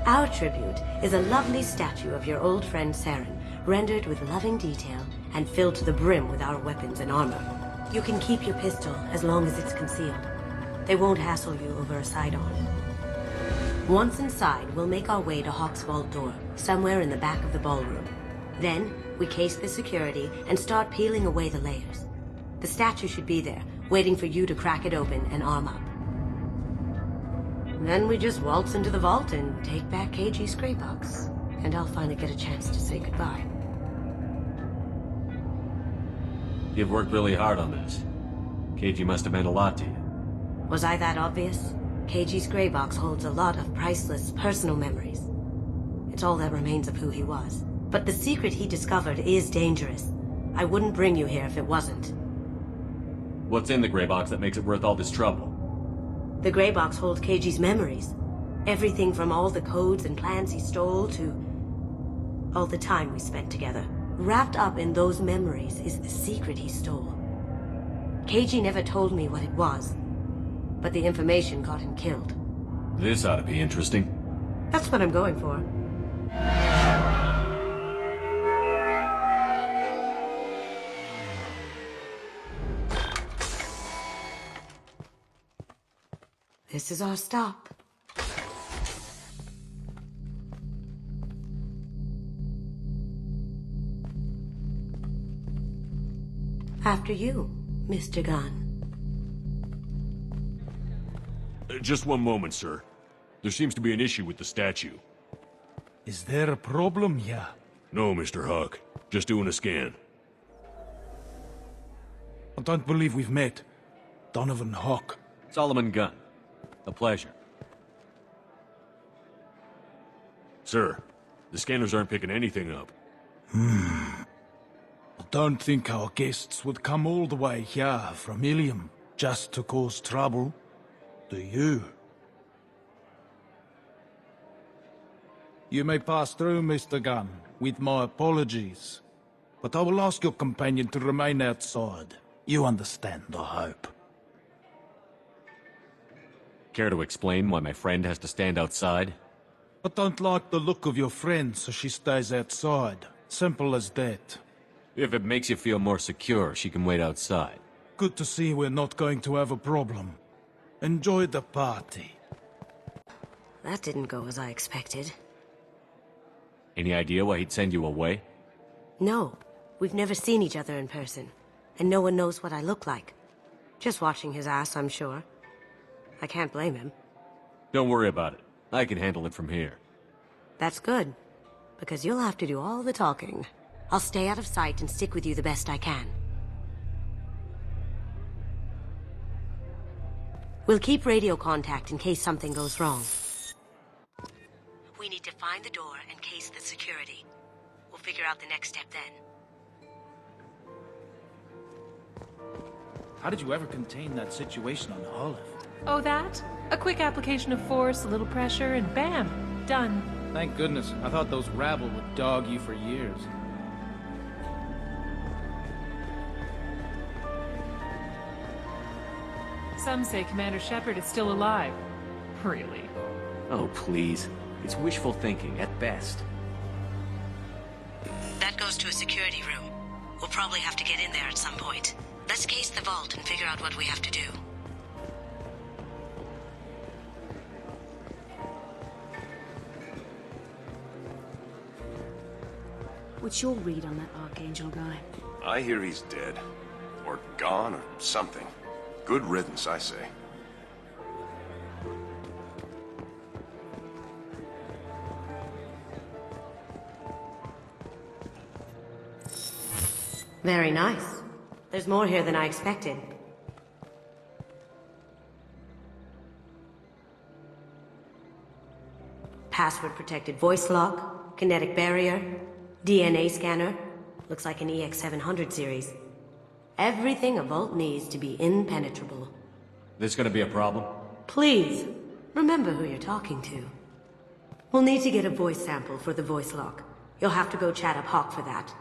Speaker 13: Our tribute is a lovely statue of your old friend Saren, rendered with loving detail and filled to the brim with our weapons and armor. You can keep your pistol as long as it's concealed. They won't hassle you over a side-on. Once inside, we'll make our way to Hawk's vault door, somewhere in the back of the ballroom. Then, we case the security and start peeling away the layers. The statue should be there, waiting for you to crack it open and arm up. Then we just waltz into the vault and take back KG's gray box. And I'll finally get a chance to say goodbye.
Speaker 12: You've worked really hard on this. KG must have meant a lot to you.
Speaker 13: Was I that obvious? KG's gray box holds a lot of priceless personal memories. It's all that remains of who he was. But the secret he discovered is dangerous. I wouldn't bring you here if it wasn't.
Speaker 12: What's in the gray box that makes it worth all this trouble?
Speaker 13: The gray box holds KG's memories. Everything from all the codes and plans he stole to all the time we spent together. Wrapped up in those memories is the secret he stole. KG never told me what it was, but the information got him killed.
Speaker 12: This ought to be interesting.
Speaker 13: That's what I'm going for. This is our stop. After you, Mr. Gunn.
Speaker 15: Just one moment, sir. There seems to be an issue with the statue.
Speaker 16: Is there a problem here?
Speaker 15: No, Mr. Huck. Just doing a scan.
Speaker 16: I don't believe we've met. Donovan Huck.
Speaker 12: Solomon Gunn. A pleasure.
Speaker 15: Sir, the scanners aren't picking anything up.
Speaker 16: I don't think our guests would come all the way here from Ilium just to cause trouble. Do you? You may pass through, Mr. Gunn, with my apologies. But I will ask your companion to remain outside. You understand, I hope.
Speaker 12: Care to explain why my friend has to stand outside?
Speaker 16: I don't like the look of your friend, so she stays outside. Simple as that.
Speaker 12: If it makes you feel more secure, she can wait outside.
Speaker 16: Good to see we're not going to have a problem. Enjoy the party.
Speaker 13: That didn't go as I expected.
Speaker 12: Any idea why he'd send you away?
Speaker 13: No, we've never seen each other in person, and no one knows what I look like. Just watching his ass, I'm sure. I can't blame him.
Speaker 12: Don't worry about it. I can handle it from here.
Speaker 13: That's good, because you'll have to do all the talking. I'll stay out of sight and stick with you the best I can. We'll keep radio contact in case something goes wrong. We need to find the door and case the security. We'll figure out the next step then.
Speaker 16: How did you ever contain that situation on Olive?
Speaker 17: Oh, that? A quick application of force, a little pressure, and bam! Done.
Speaker 16: Thank goodness. I thought those rabble would dog you for years.
Speaker 17: Some say Commander Shepard is still alive. Really?
Speaker 12: Oh, please. It's wishful thinking, at best.
Speaker 13: That goes to a security room. We'll probably have to get in there at some point. Let's case the vault and figure out what we have to do.
Speaker 11: What's your read on that Archangel guy?
Speaker 18: I hear he's dead. Or gone, or something. Good riddance, I say.
Speaker 13: Very nice. There's more here than I expected. Password-protected voice lock, kinetic barrier, DNA scanner. Looks like an EX700 series. Everything a vault needs to be impenetrable.
Speaker 12: This gonna be a problem?
Speaker 13: Please, remember who you're talking to. We'll need to get a voice sample for the voice lock. You'll have to go chat up Hawk for that.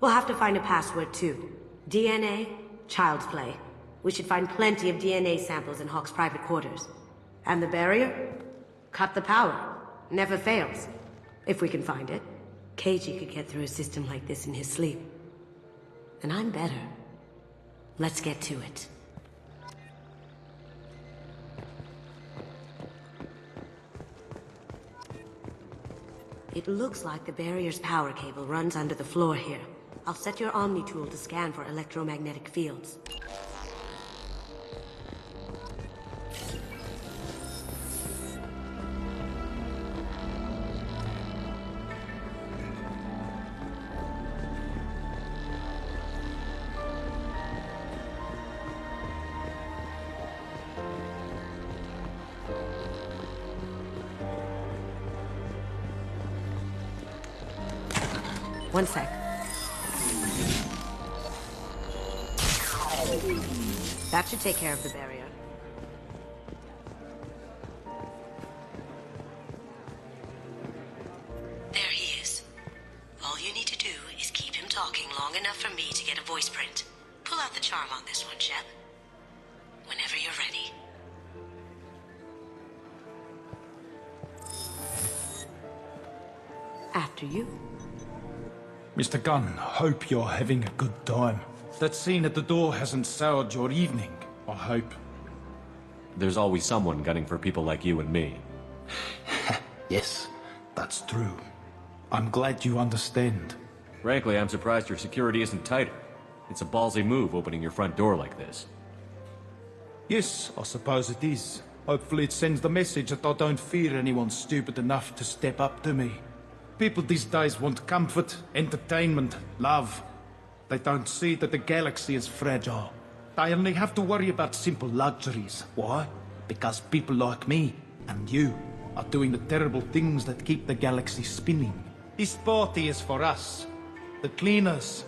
Speaker 13: We'll have to find a password too. DNA, child's play. We should find plenty of DNA samples in Hawk's private quarters. And the barrier? Cut the power. Never fails. If we can find it. KG could get through a system like this in his sleep. And I'm better. Let's get to it. It looks like the barrier's power cable runs under the floor here. I'll set your Omni tool to scan for electromagnetic fields. One sec. That should take care of the barrier. There he is. All you need to do is keep him talking long enough for me to get a voice print. Pull out the charm on this one, Shep. Whenever you're ready. After you.
Speaker 16: Mr. Gunn, hope you're having a good time. That scene at the door hasn't soured your evening, I hope.
Speaker 12: There's always someone gunning for people like you and me.
Speaker 16: Yes, that's true. I'm glad you understand.
Speaker 12: Frankly, I'm surprised your security isn't tighter. It's a ballsy move opening your front door like this.
Speaker 16: Yes, I suppose it is. Hopefully it sends the message that I don't fear anyone stupid enough to step up to me. People these days want comfort, entertainment, love. They don't see that the galaxy is fragile. They only have to worry about simple luxuries. Why? Because people like me and you are doing the terrible things that keep the galaxy spinning. This party is for us, the cleaners,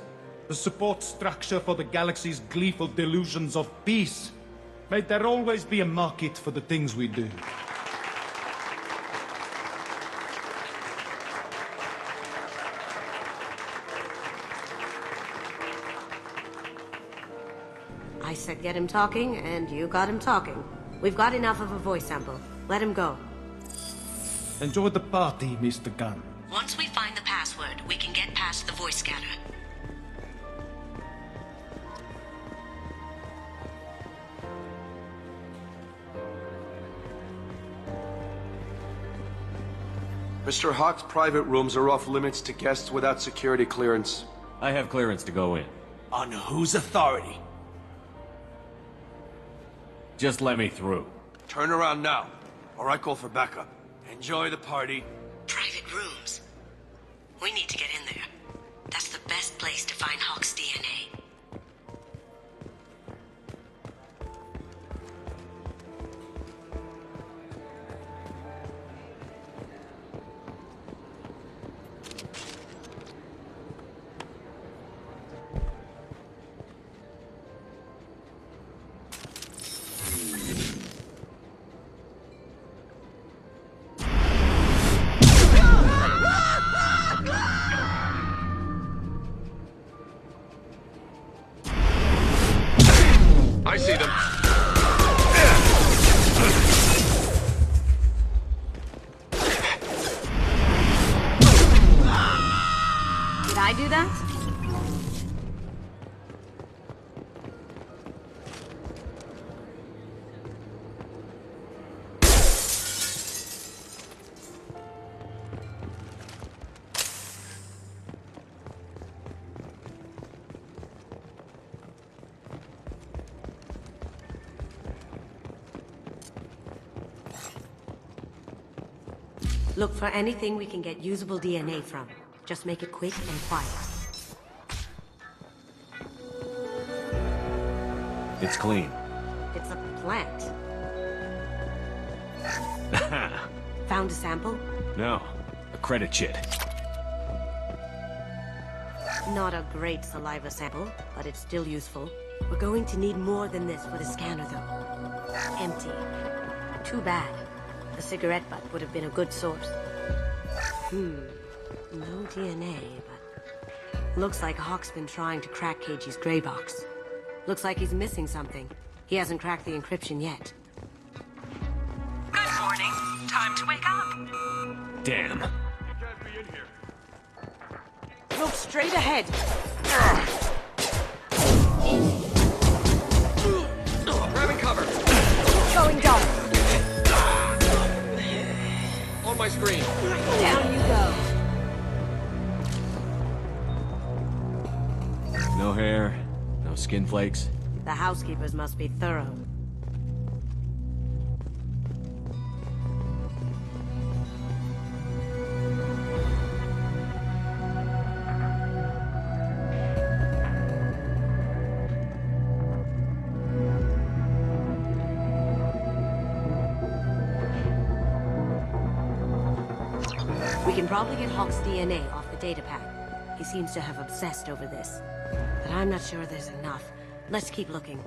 Speaker 16: the support structure for the galaxy's gleeful delusions of peace. May there always be a market for the things we do.
Speaker 13: I said get him talking, and you got him talking. We've got enough of a voice sample. Let him go.
Speaker 16: Enjoy the party, Mr. Gunn.
Speaker 13: Once we find the password, we can get past the voice scanner.
Speaker 1: Mr. Hawk's private rooms are off limits to guests without security clearance.
Speaker 12: I have clearance to go in.
Speaker 20: On whose authority?
Speaker 12: Just let me through.
Speaker 1: Turn around now, or I call for backup. Enjoy the party.
Speaker 13: Private rooms. We need to get in there. That's the best place to find Hawk's DNA.
Speaker 1: I see them.
Speaker 13: Did I do that? Look for anything we can get usable DNA from. Just make it quick and quiet.
Speaker 12: It's clean.
Speaker 13: It's a plant. Found a sample?
Speaker 12: No, a credit chit.
Speaker 13: Not a great saliva sample, but it's still useful. We're going to need more than this for the scanner, though. Empty. Too bad. A cigarette butt would have been a good source. No DNA, but... Looks like Hawk's been trying to crack KG's gray box. Looks like he's missing something. He hasn't cracked the encryption yet.
Speaker 5: Good morning. Time to wake up.
Speaker 12: Damn.
Speaker 1: You can't be in here.
Speaker 13: Look straight ahead.
Speaker 1: Grabbing cover.
Speaker 13: Going down.
Speaker 1: On my screen.
Speaker 13: Down you go.
Speaker 12: No hair, no skin flakes.
Speaker 13: The housekeepers must be thorough. We can probably get Hawk's DNA off the data pack. He seems to have obsessed over this. But I'm not sure there's enough. Let's keep looking.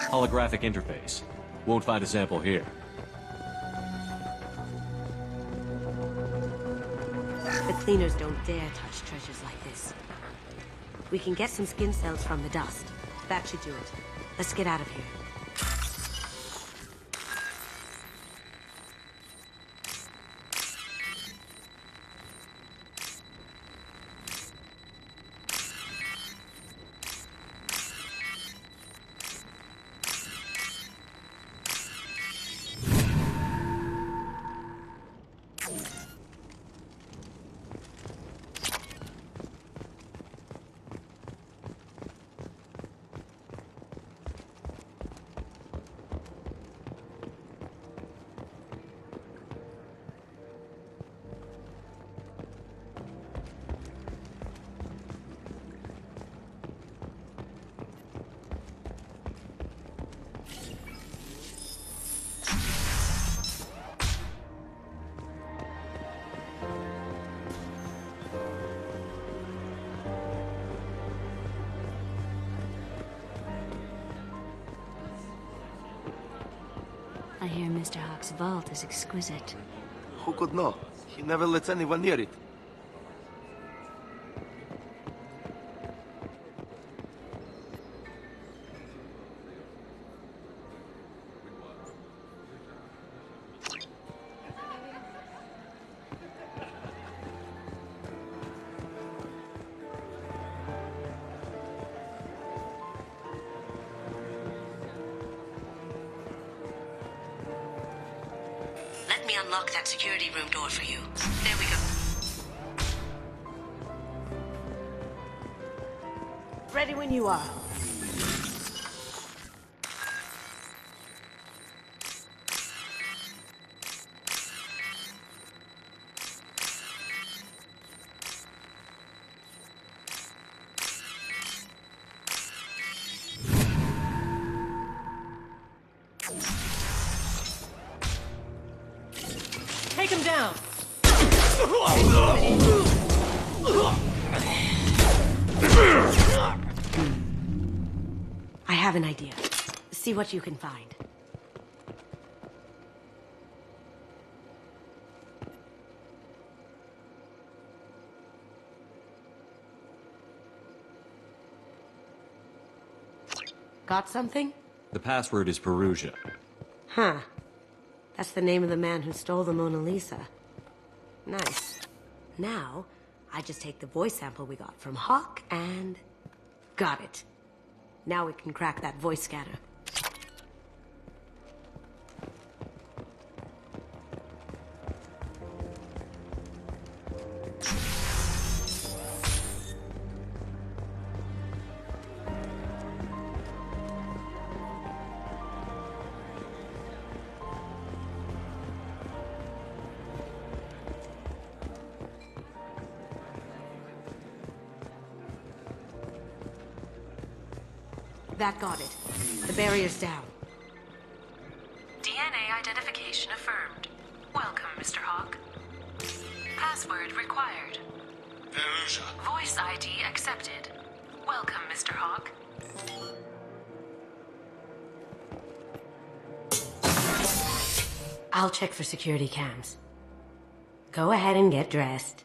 Speaker 12: Holographic interface. Won't find a sample here.
Speaker 13: The cleaners don't dare touch treasures like this. We can get some skin cells from the dust. That should do it. Let's get out of here.
Speaker 7: I hear Mr. Hawk's vault is exquisite.
Speaker 1: Who could know? He never lets anyone near it.
Speaker 13: Let me unlock that security room door for you. There we go. Ready when you are.
Speaker 17: Take him down!
Speaker 13: I have an idea. See what you can find. Got something?
Speaker 12: The password is Perugia.
Speaker 13: Huh. That's the name of the man who stole the Mona Lisa. Nice. Now, I just take the voice sample we got from Hawk and... got it. Now we can crack that voice scanner. That got it. The barrier's down.
Speaker 5: DNA identification affirmed. Welcome, Mr. Hawk. Password required.
Speaker 24: Perugia.
Speaker 5: Voice ID accepted. Welcome, Mr. Hawk.
Speaker 13: I'll check for security cams. Go ahead and get dressed.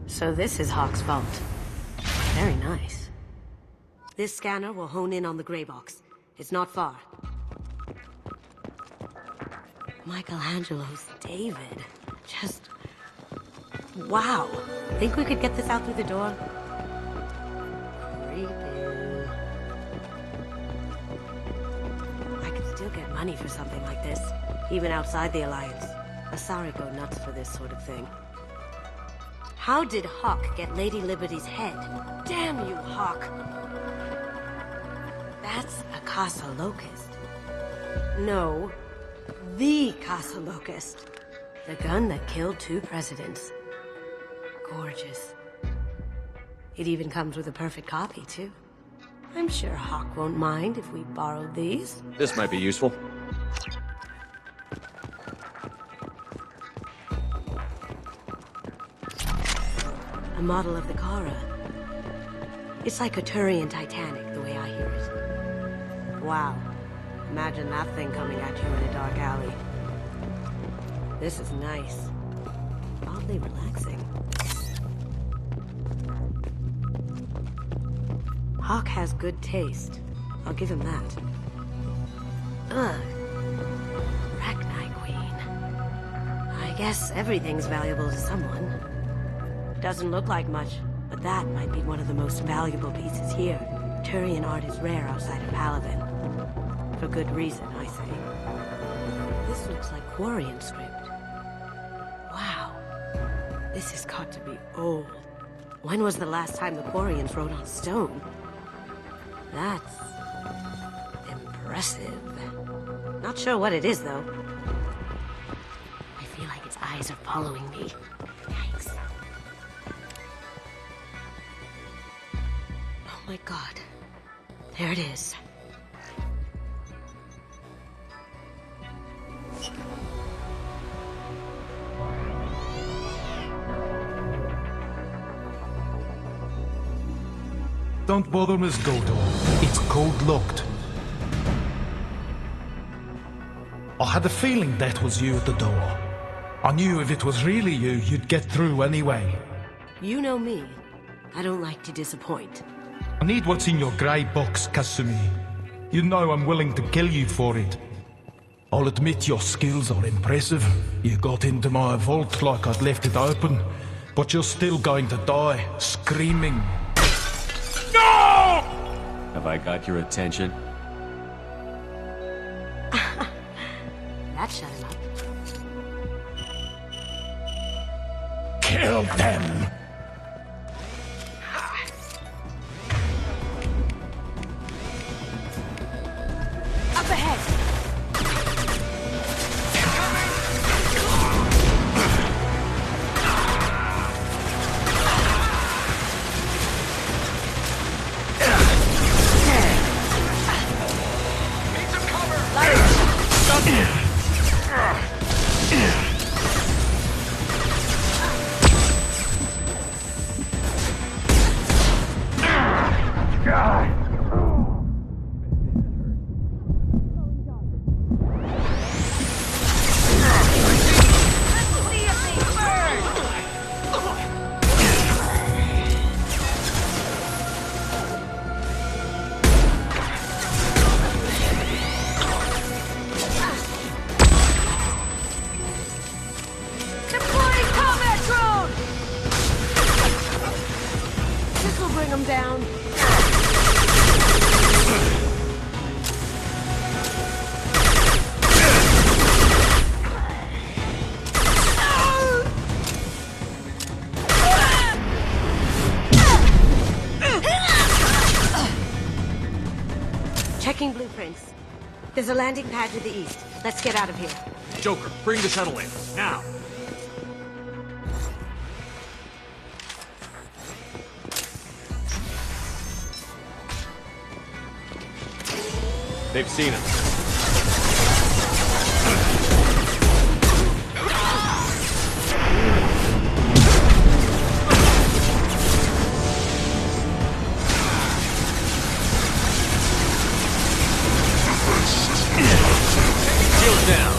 Speaker 13: So this is Hawk's vault. Very nice. This scanner will hone in on the gray box. It's not far. Michelangelo's David. Just... wow. Think we could get this out through the door? Creepy. I could still get money for something like this, even outside the Alliance. Asari go nuts for this sort of thing. How did Hawk get Lady Liberty's head? Damn you, Hawk! That's a Casa Locust. No, the Casa Locust. The gun that killed 2 presidents. Gorgeous. It even comes with a perfect copy, too. I'm sure Hawk won't mind if we borrowed these.
Speaker 12: This might be useful.
Speaker 13: A model of the Kara. It's like a Turian Titanic, the way I hear it. Wow. Imagine that thing coming at you in a dark alley. This is nice. Oddly relaxing. Hawk has good taste. I'll give him that. Ugh. Rachni Queen. I guess everything's valuable to someone. Doesn't look like much, but that might be one of the most valuable pieces here. Turian art is rare outside of Palaven. For good reason, I say. This looks like Quarian script. Wow. This has got to be old. When was the last time the Quarians wrote on stone? That's... impressive. Not sure what it is, though. I feel like its eyes are following me. Yikes. Oh my god. There it is.
Speaker 16: Don't bother, Miss Godo. It's code-locked. I had a feeling that was you at the door. I knew if it was really you, you'd get through anyway.
Speaker 13: You know me. I don't like to disappoint.
Speaker 16: I need what's in your grey box, Kasumi. You know I'm willing to kill you for it. I'll admit your skills are impressive. You got into my vault like I'd left it open, but you're still going to die, screaming. No!
Speaker 12: Have I got your attention?
Speaker 13: That shut him up.
Speaker 16: Kill them!
Speaker 13: Up ahead!
Speaker 21: Need some cover!
Speaker 13: Deploying combat drone! This will bring them down. Checking blueprints. There's a landing pad to the east. Let's get out of here.
Speaker 12: Joker, bring the shuttle in, now! They've seen us. Shields down.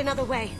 Speaker 13: another way.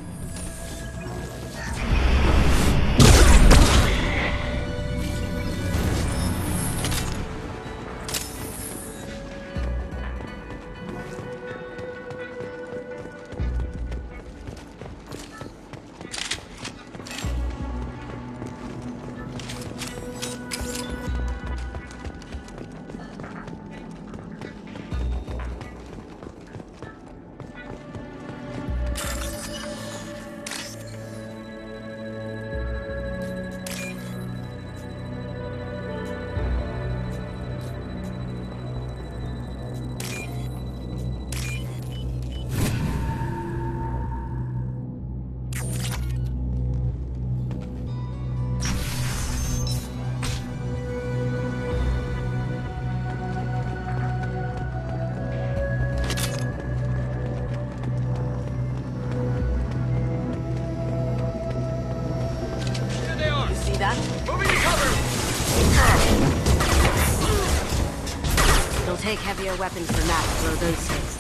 Speaker 13: It'll take heavier weapons than that to blow those things.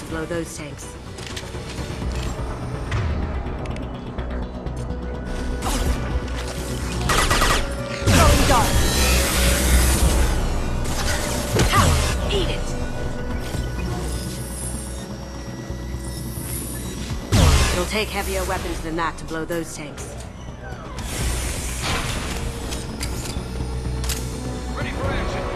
Speaker 13: Blow those tanks. Going dark. Ha! Eat it. It'll take heavier weapons than that to blow those tanks.
Speaker 10: Ready for action.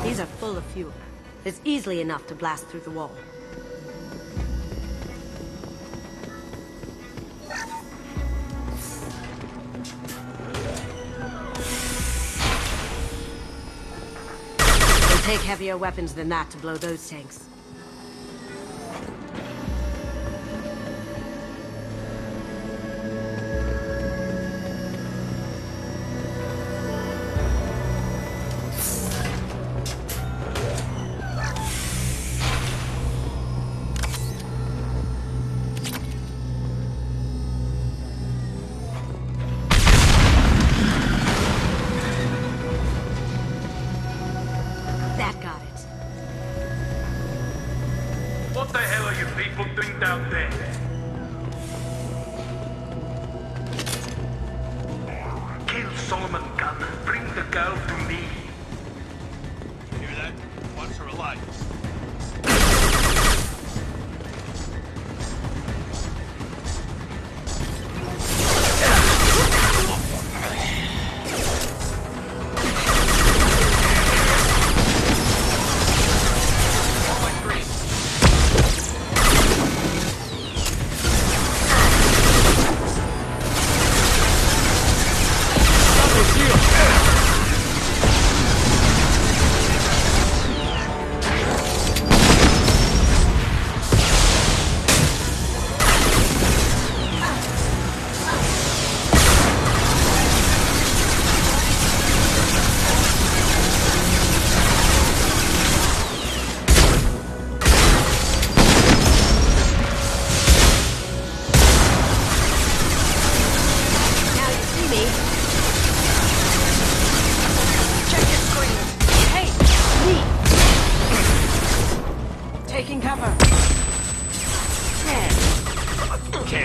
Speaker 13: These are full of fuel. It's easily enough to blast through the wall. It'll take heavier weapons than that to blow those tanks.
Speaker 10: What the hell are you people doing down there? Kill Solomon Gunn. Bring the girl to me. Hear that? Wants her alive.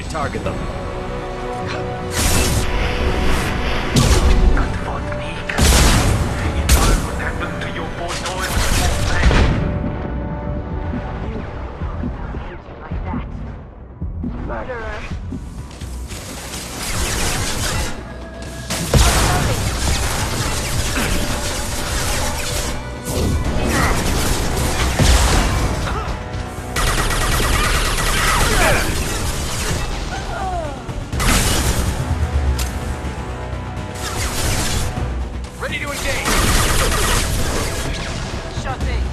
Speaker 20: Target them.
Speaker 10: That technique. You know what happened to your boy Noel?
Speaker 21: murderer.
Speaker 1: Ready to engage.
Speaker 21: Shot thing.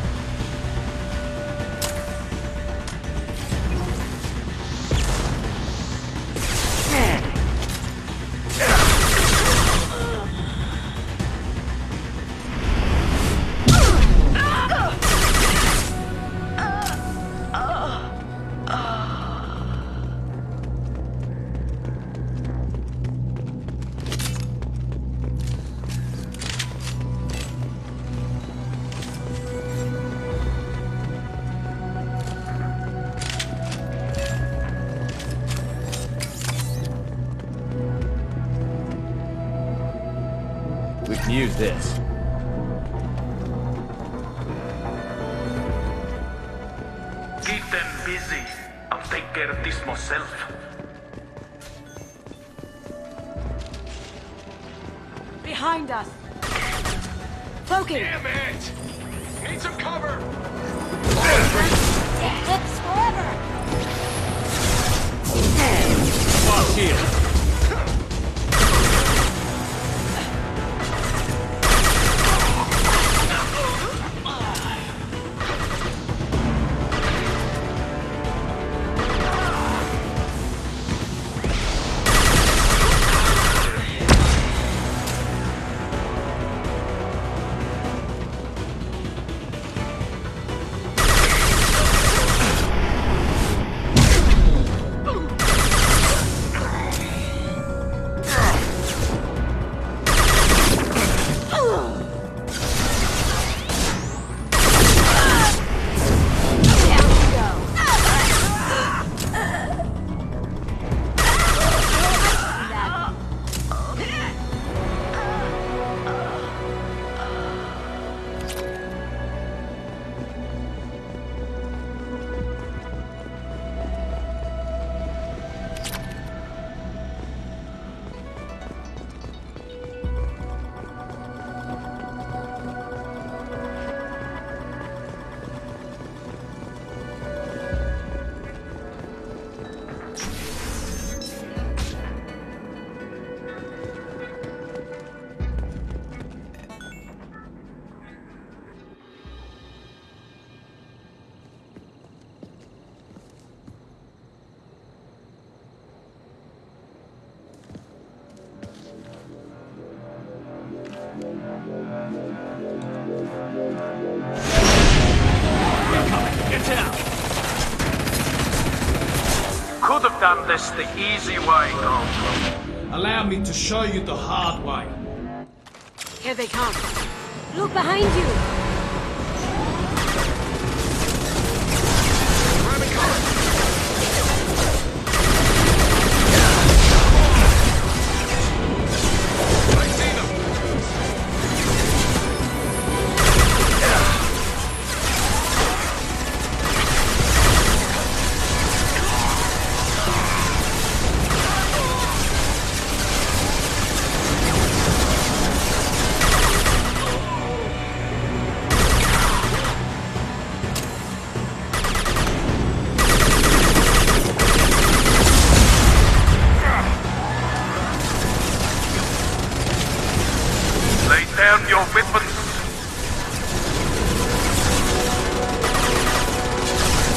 Speaker 12: We can use this.
Speaker 10: Keep them busy. I'll take care of this myself.
Speaker 21: Behind us. Cloaking.
Speaker 1: Damn it! Need some cover!
Speaker 21: Flips forever.
Speaker 12: Boss here.
Speaker 10: Get out! Could have done this the easy way, Longplay.
Speaker 16: Allow me to show you the hard way.
Speaker 21: Here they come. Look behind you.
Speaker 10: Down your weapons.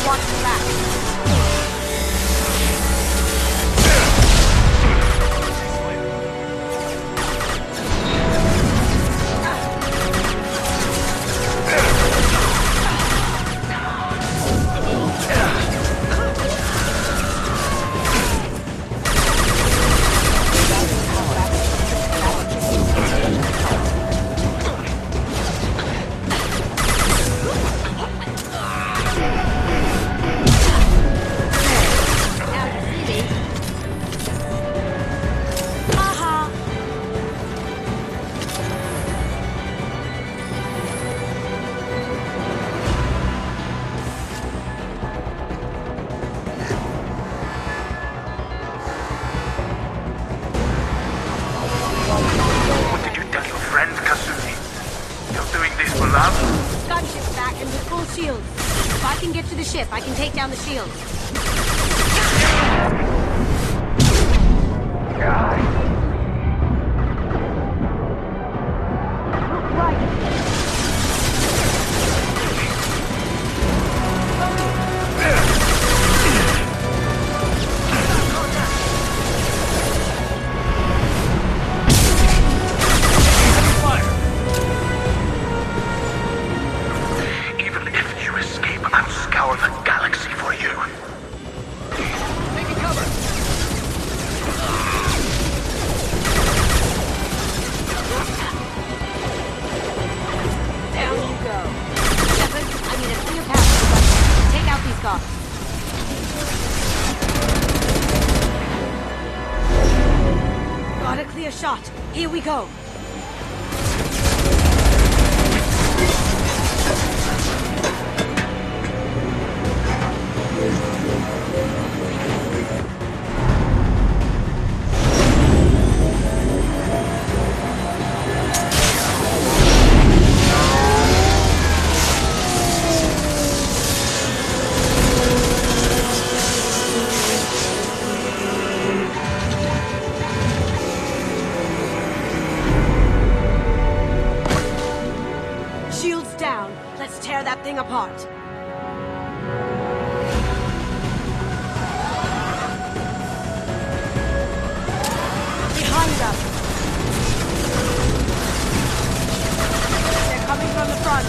Speaker 21: Watch that.
Speaker 13: shields. If I can get to the ship, I can take down the shields. Got a clear shot. Here we go. Apart. Behind us. They're coming from the front.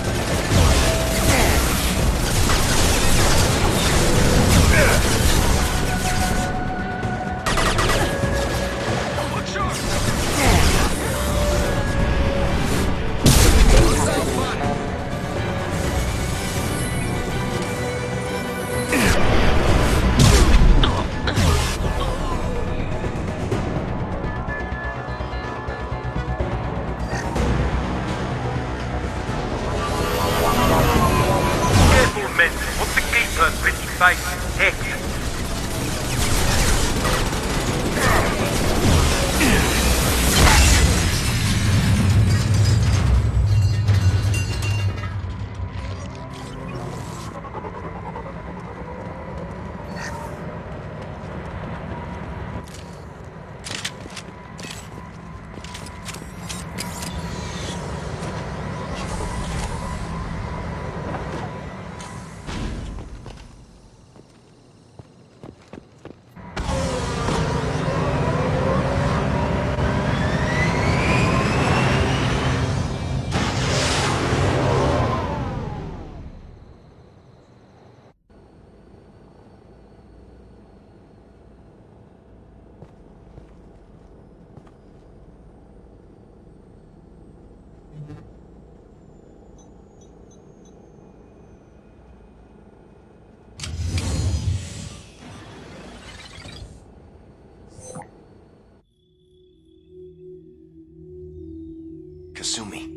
Speaker 18: Kasumi,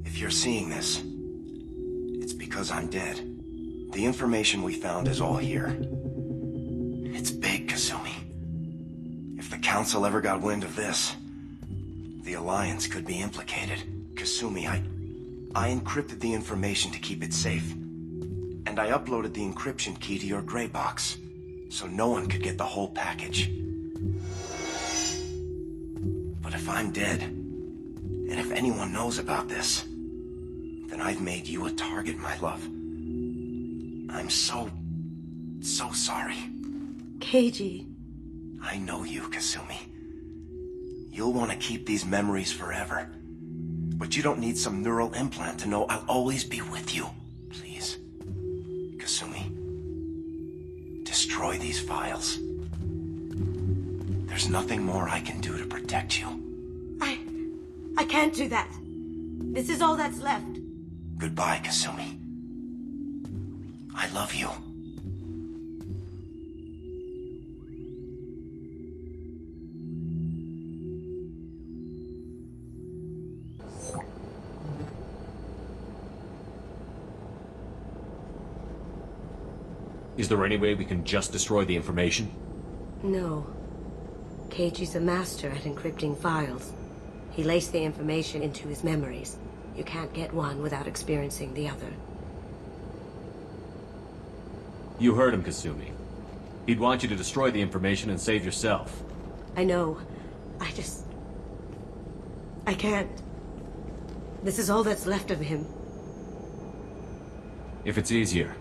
Speaker 18: if you're seeing this, it's because I'm dead. The information we found is all here. It's big, Kasumi. If the Council ever got wind of this, the Alliance could be implicated. Kasumi, I encrypted the information to keep it safe. And I uploaded the encryption key to your gray box, so no one could get the whole package. But if I'm dead, and if anyone knows about this, then I've made you a target, my love. I'm so sorry.
Speaker 13: Keiji.
Speaker 18: I know you, Kasumi. You'll want to keep these memories forever. But you don't need some neural implant to know I'll always be with you. Please. Kasumi. Destroy these files. There's nothing more I can do to protect you.
Speaker 13: I can't do that. This is all that's left.
Speaker 18: Goodbye, Kasumi. I love you.
Speaker 12: Is there any way we can just destroy the information?
Speaker 13: No. Keiji's a master at encrypting files. He laced the information into his memories. You can't get one without experiencing the other.
Speaker 12: You heard him, Kasumi. He'd want you to destroy the information and save yourself.
Speaker 13: I know. I can't. This is all that's left of him.
Speaker 12: If it's easier,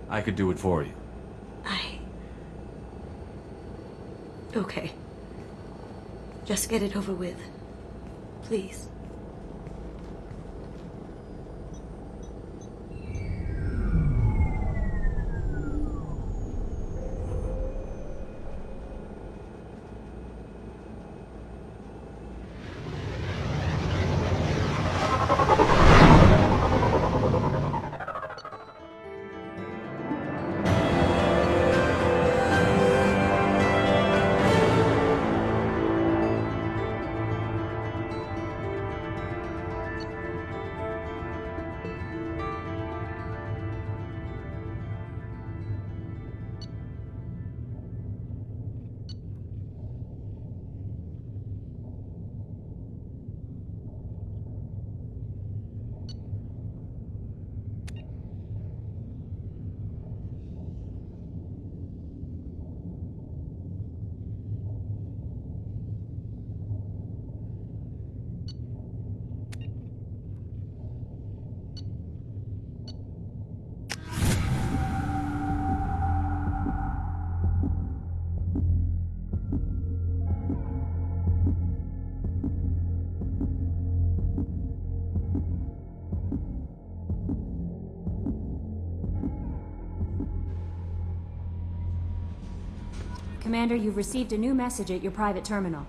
Speaker 12: I could do it for you.
Speaker 13: Okay. Just get it over with. Please.
Speaker 11: Commander, you've received a new message at your private terminal.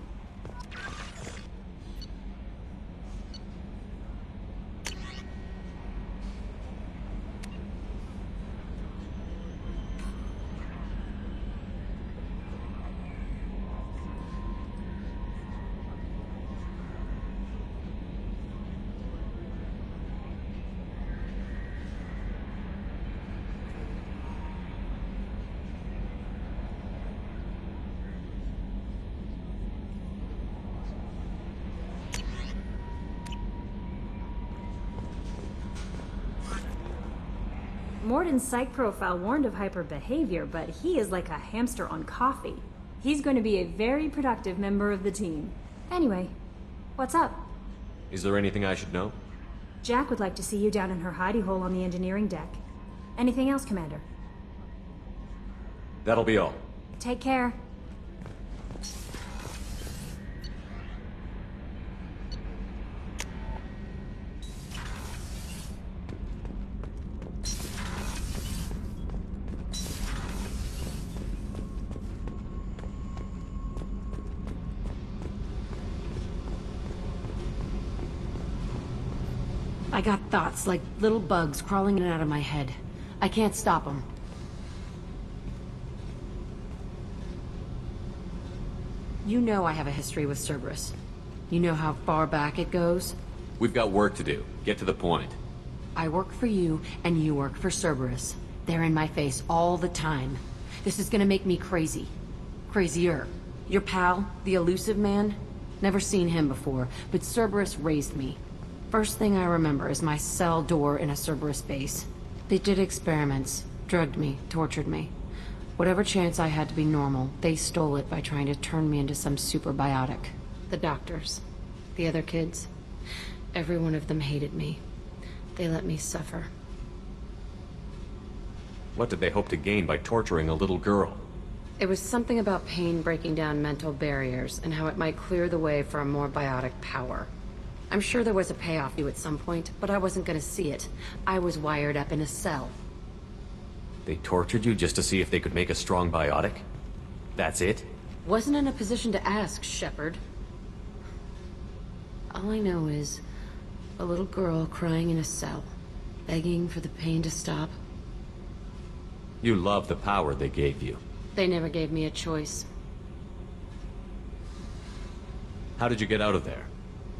Speaker 11: Morden's psych profile warned of hyper behavior, but he is like a hamster on coffee. He's going to be a very productive member of the team. Anyway, what's up?
Speaker 12: Is there anything I should know?
Speaker 11: Jack would like to see you down in her hidey hole on the engineering deck. Anything else, Commander?
Speaker 12: That'll be all.
Speaker 11: Take care.
Speaker 3: I got thoughts like little bugs crawling in and out of my head. I can't stop them. You know I have a history with Cerberus. You know how far back it goes?
Speaker 12: We've got work to do. Get to the point.
Speaker 3: I work for you, and you work for Cerberus. They're in my face all the time. This is gonna make me crazy. Crazier. Your pal, the Illusive man? Never seen him before, but Cerberus raised me. First thing I remember is my cell door in a Cerberus base. They did experiments, drugged me, tortured me. Whatever chance I had to be normal, they stole it by trying to turn me into some super biotic. The doctors, the other kids, every one of them hated me. They let me suffer.
Speaker 12: What did they hope to gain by torturing a little girl?
Speaker 3: It was something about pain breaking down mental barriers and how it might clear the way for a more biotic power. I'm sure there was a payoff due at some point, but I wasn't gonna see it. I was wired up in a cell.
Speaker 12: They tortured you just to see if they could make a strong biotic? That's it?
Speaker 3: Wasn't in a position to ask, Shepard. All I know is a little girl crying in a cell, begging for the pain to stop.
Speaker 12: You love the power they gave you.
Speaker 3: They never gave me a choice.
Speaker 12: How did you get out of there?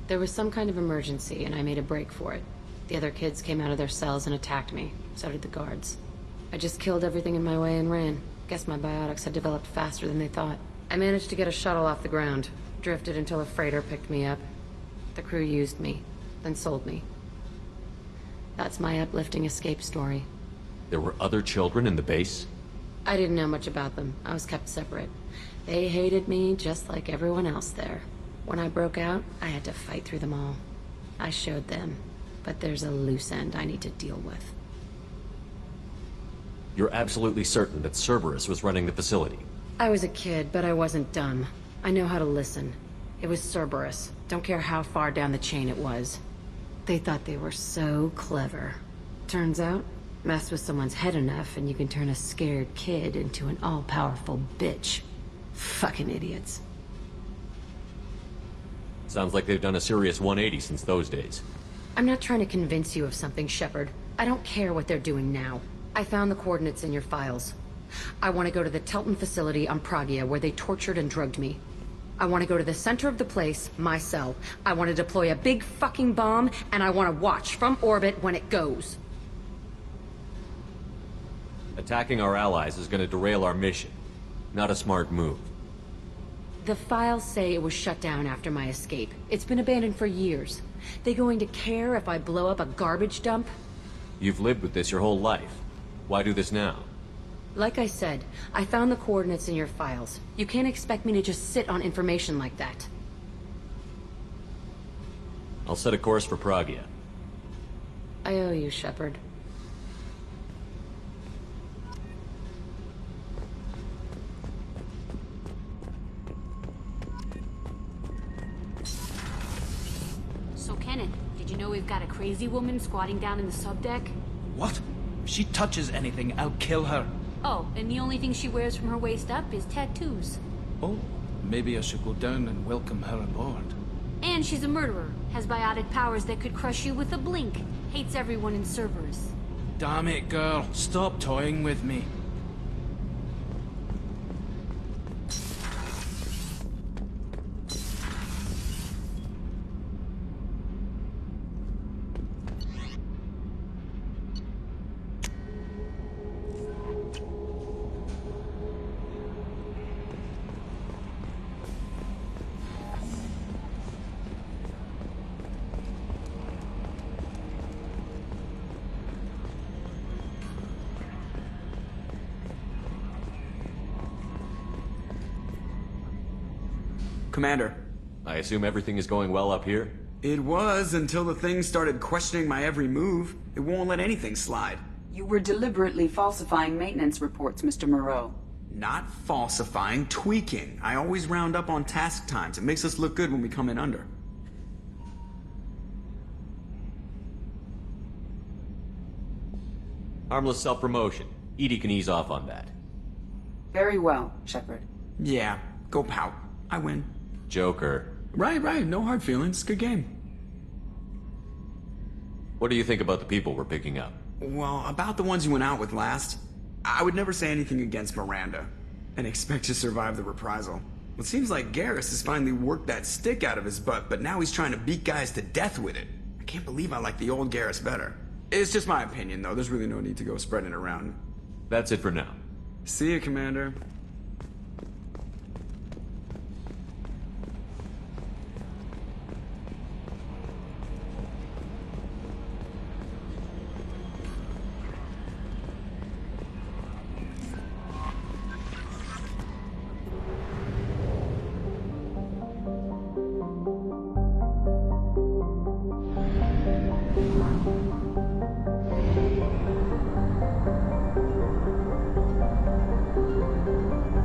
Speaker 3: There was some kind of emergency, and I made a break for it. The other kids came out of their cells and attacked me. So did the guards. I just killed everything in my way and ran. Guess my biotics had developed faster than they thought. I managed to get a shuttle off the ground. Drifted until a freighter picked me up. The crew used me, then sold me. That's my uplifting escape story.
Speaker 12: There were other children in the base?
Speaker 3: I didn't know much about them. I was kept separate. They hated me just like everyone else there. When I broke out, I had to fight through them all. I showed them, but there's a loose end I need to deal with.
Speaker 12: You're absolutely certain that Cerberus was running the facility?
Speaker 3: I was a kid, but I wasn't dumb. I know how to listen. It was Cerberus. Don't care how far down the chain it was. They thought they were so clever. Turns out, mess with someone's head enough and you can turn a scared kid into an all-powerful bitch. Fucking idiots.
Speaker 12: Sounds like they've done a serious 180 since those days.
Speaker 3: I'm not trying to convince you of something, Shepard. I don't care what they're doing now. I found the coordinates in your files. I want to go to the Telton facility on Pragia where they tortured and drugged me. I want to go to the center of the place, my cell. I want to deploy a big fucking bomb, and I want to watch from orbit when it goes.
Speaker 12: Attacking our allies is going to derail our mission. Not a smart move.
Speaker 3: The files say it was shut down after my escape. It's been abandoned for years. They going to care if I blow up a garbage dump?
Speaker 12: You've lived with this your whole life. Why do this now?
Speaker 3: Like I said, I found the coordinates in your files. You can't expect me to just sit on information like that.
Speaker 12: I'll set a course for Pragia.
Speaker 3: I owe you, Shepard.
Speaker 7: So, Kenneth, did you know we've got a crazy woman squatting down in the subdeck?
Speaker 16: What? If she touches anything, I'll kill her.
Speaker 7: Oh, and the only thing she wears from her waist up is tattoos.
Speaker 16: Oh, maybe I should go down and welcome her aboard.
Speaker 7: And she's a murderer, has biotic powers that could crush you with a blink, hates everyone in Cerberus.
Speaker 16: Damn it, girl. Stop toying with me.
Speaker 14: Commander.
Speaker 12: I assume everything is going well up here?
Speaker 14: It was until the thing started questioning my every move. It won't let anything slide.
Speaker 6: You were deliberately falsifying maintenance reports, Mr. Moreau.
Speaker 14: Not falsifying, tweaking. I always round up on task times. It makes us look good when we come in under.
Speaker 12: Harmless self-promotion. Edie can ease off on that.
Speaker 6: Very well, Shepard.
Speaker 14: Yeah, go pout. I win.
Speaker 12: Joker.
Speaker 14: Right. No hard feelings. Good game.
Speaker 12: What do you think about the people we're picking up?
Speaker 14: Well, about the ones you went out with last, I would never say anything against Miranda and expect to survive the reprisal. It seems like Garrus has finally worked that stick out of his butt, but now he's trying to beat guys to death with it. I can't believe I like the old Garrus better. It's just my opinion, though. There's really no need to go spreading it around.
Speaker 12: That's it for now.
Speaker 14: See you, Commander.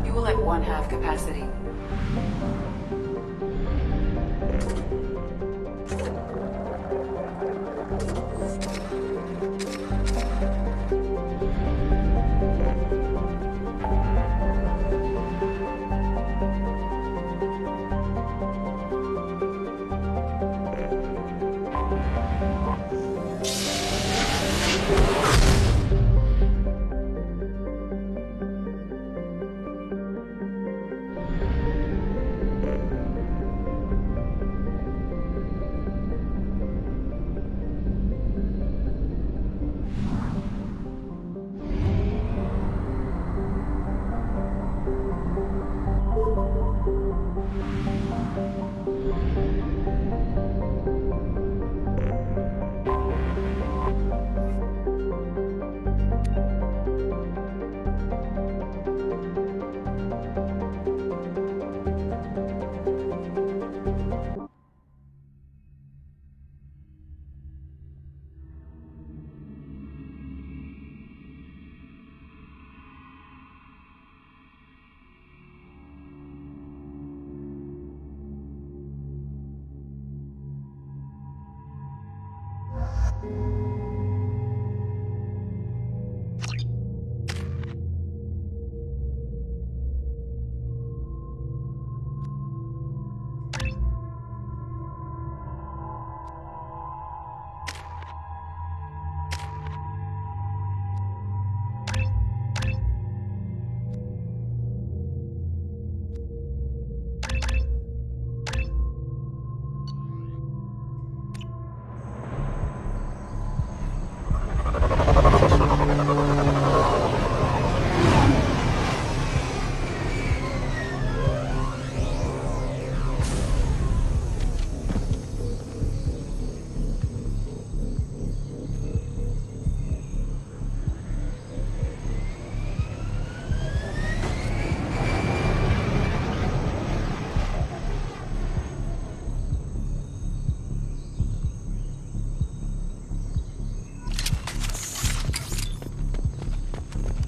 Speaker 6: Fuel at 1/2 capacity.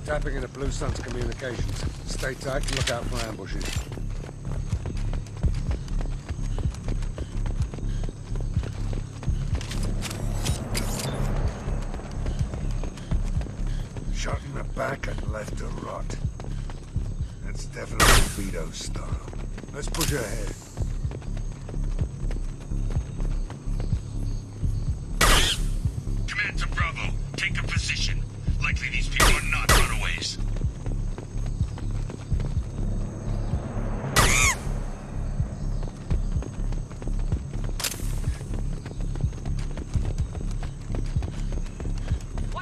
Speaker 2: Tapping into Blue Sun's communications. Stay tight and look out for ambushes. Shot in the back and left to rot. That's definitely Vido style. Let's push ahead.
Speaker 10: Command to Bravo. Take a position. Likely these people are not runaways.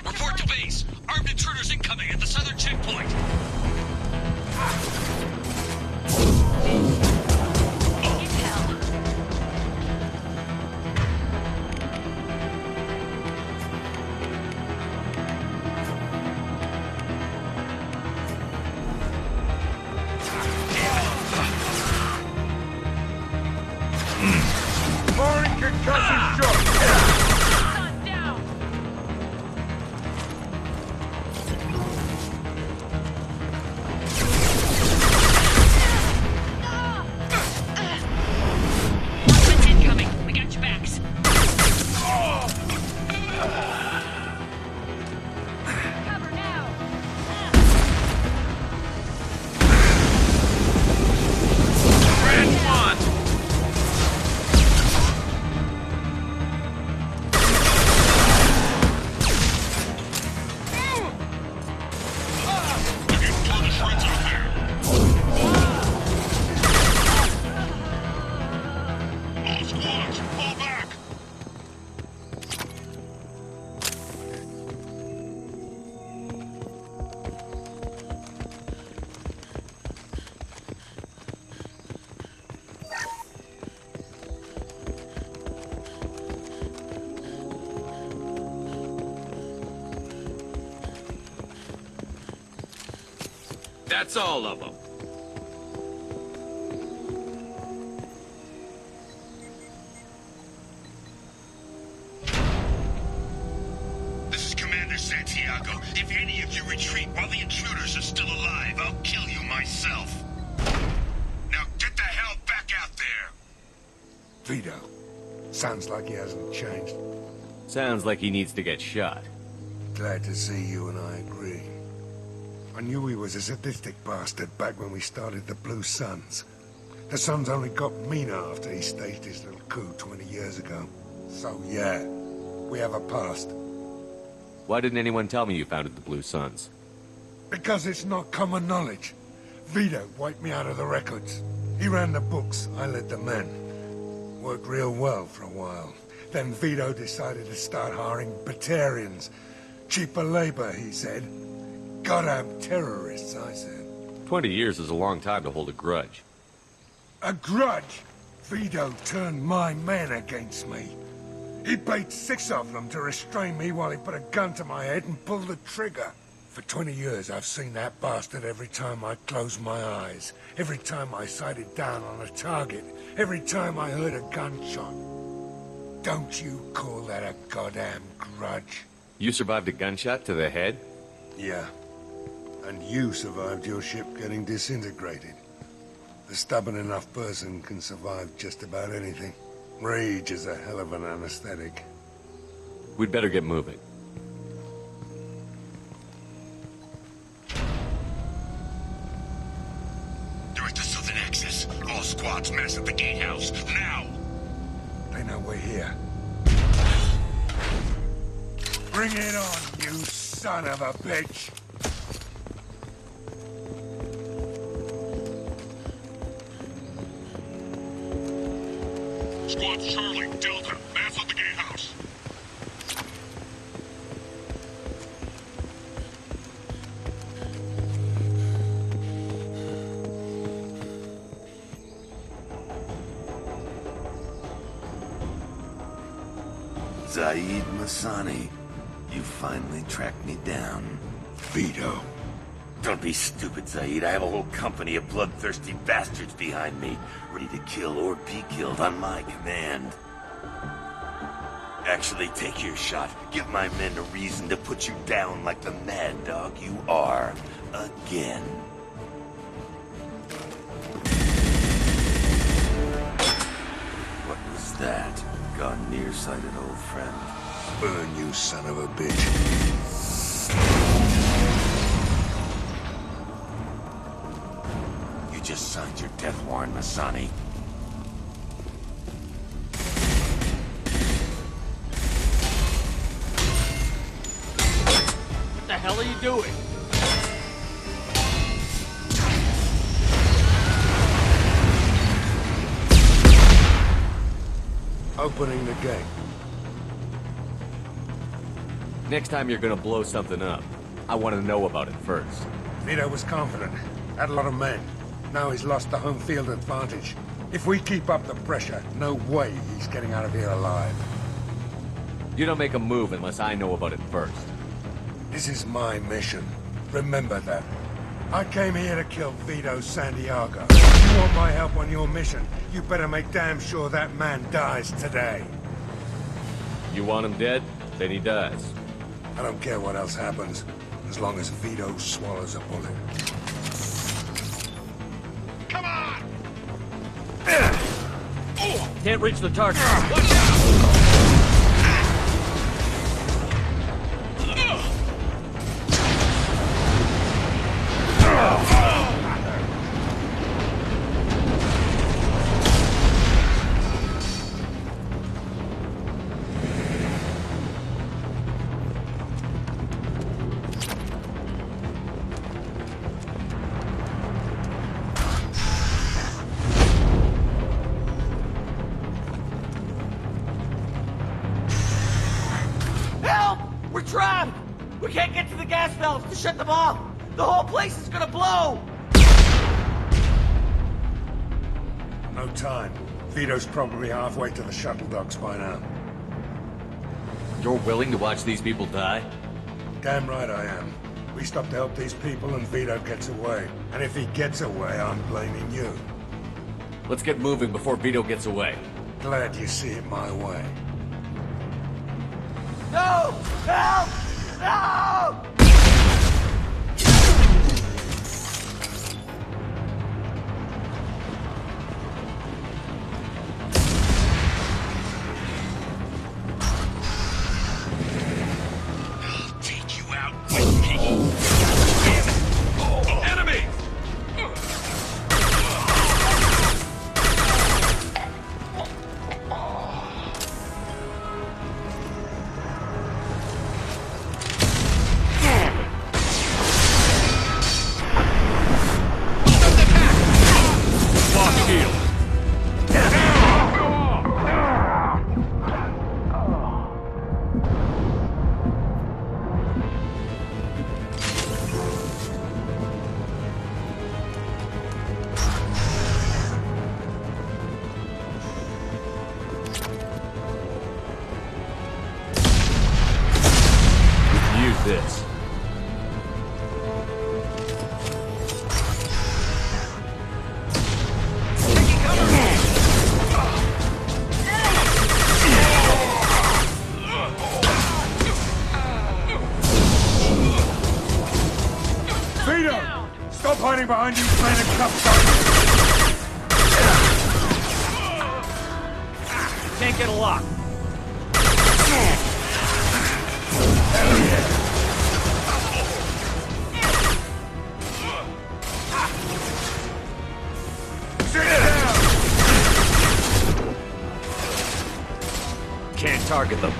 Speaker 10: Report to base. Armed intruders incoming at the southern checkpoint.
Speaker 19: That's all of them.
Speaker 10: This is Commander Santiago. If any of you retreat while the intruders are still alive, I'll kill you myself. Now get the hell back out there!
Speaker 2: Vido. Sounds like he hasn't changed.
Speaker 12: Sounds like he needs to get shot.
Speaker 2: Glad to see you and I agree. I knew he was a sadistic bastard back when we started the Blue Suns. The Suns only got meaner after he staged his little coup 20 years ago. So yeah, we have a past.
Speaker 12: Why didn't anyone tell me you founded the Blue Suns?
Speaker 2: Because it's not common knowledge. Vido wiped me out of the records. He ran the books, I led the men. Worked real well for a while. Then Vido decided to start hiring Batarians. Cheaper labor, he said. Goddamn terrorists, I said.
Speaker 12: 20 years is a long time to hold a grudge.
Speaker 2: A grudge? Vido turned my men against me. He paid 6 of them to restrain me while he put a gun to my head and pulled the trigger. For 20 years, I've seen that bastard every time I closed my eyes. Every time I sighted down on a target. Every time I heard a gunshot. Don't you call that a goddamn grudge?
Speaker 12: You survived a gunshot to the head?
Speaker 2: Yeah. And you survived your ship getting disintegrated. A stubborn enough person can survive just about anything. Rage is a hell of an anesthetic.
Speaker 12: We'd better get moving.
Speaker 10: Direct to southern access. All squads mass at the gatehouse. Now!
Speaker 2: They know we're here. Bring it on, you son of a bitch!
Speaker 10: Squad Charlie, Delta, mass at the gatehouse.
Speaker 4: Zaeed Masani, you finally tracked me down.
Speaker 2: Vido.
Speaker 4: Don't be stupid, Zaeed. I have a whole company of bloodthirsty bastards behind me, ready to kill or be killed on my command. Actually, take your shot. Give my men a reason to put you down like the mad dog you are. Again. What was that? Gone nearsighted, old friend.
Speaker 2: Burn, you son of a bitch.
Speaker 4: You just signed your death warrant, Masani.
Speaker 20: What the hell are you doing?
Speaker 2: Opening the gate.
Speaker 12: Next time you're gonna blow something up, I want to know about it first.
Speaker 2: Vido was confident. Had a lot of men. Now he's lost the home field advantage. If we keep up the pressure, no way he's getting out of here alive.
Speaker 12: You don't make a move unless I know about it first.
Speaker 2: This is my mission. Remember that. I came here to kill Vido Santiago. If you want my help on your mission, you better make damn sure that man dies today.
Speaker 12: You want him dead? Then he dies.
Speaker 2: I don't care what else happens, as long as Vido swallows a bullet.
Speaker 10: Come on!
Speaker 20: Can't reach the target. Watch out! We can't get to the gas valves to shut them off! The whole place is gonna blow!
Speaker 2: No time. Vido's probably halfway to the shuttle docks by now.
Speaker 12: You're willing to watch these people die?
Speaker 2: Damn right I am. We stop to help these people and Vido gets away. And if he gets away, I'm blaming you.
Speaker 12: Let's get moving before Vido gets away.
Speaker 2: Glad you see it my way.
Speaker 20: No! Help! No!
Speaker 10: I'll take you out with me. Enemy!
Speaker 12: This.
Speaker 2: Vido! Stop hiding behind you playing a cup
Speaker 20: Can't get a lock.
Speaker 12: Can't target them.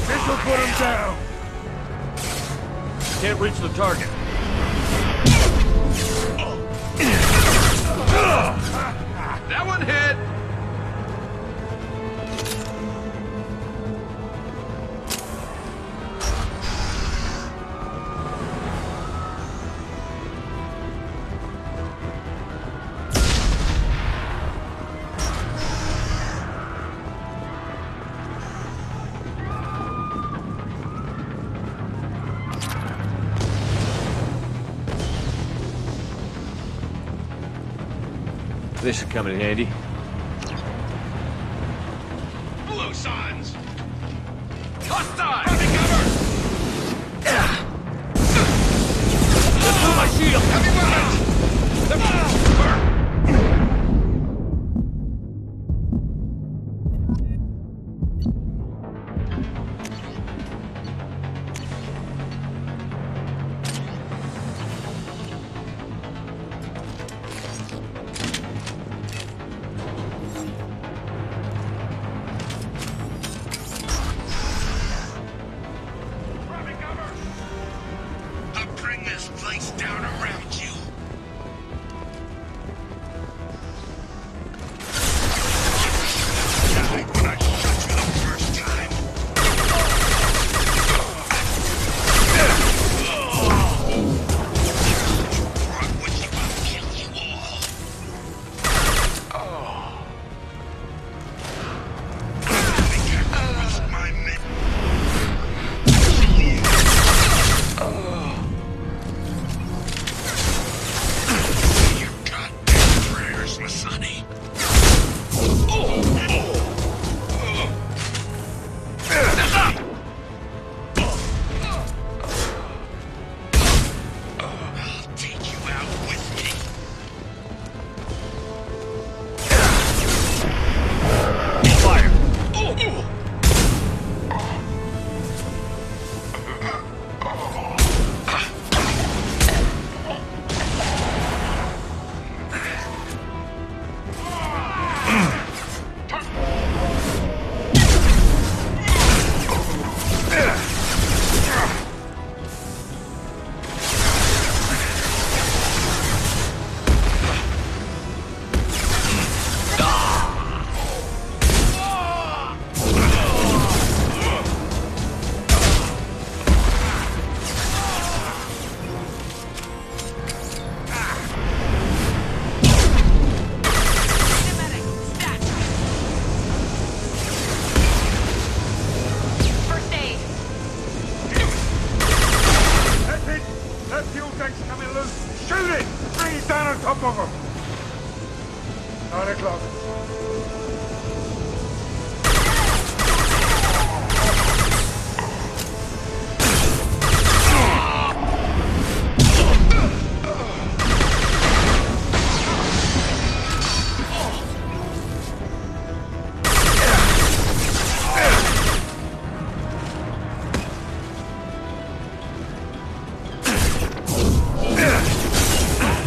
Speaker 2: This'll put him down.
Speaker 15: Can't reach the target.
Speaker 19: That one hit!
Speaker 12: This should come in handy.
Speaker 10: Blue signs!
Speaker 19: Hostile!
Speaker 10: My shield! Heavy weapons! I'll bring this place down around you. Died when I shot you the first time. Brought with you, I'll kill you all. I think I lost my men. Your goddamn prayers, Masani. I'll take you out with me.
Speaker 12: Fire!
Speaker 5: First aid.
Speaker 2: That's it! That fuel tank's coming loose! Shoot it! Bring it down on top of them! 9 o'clock.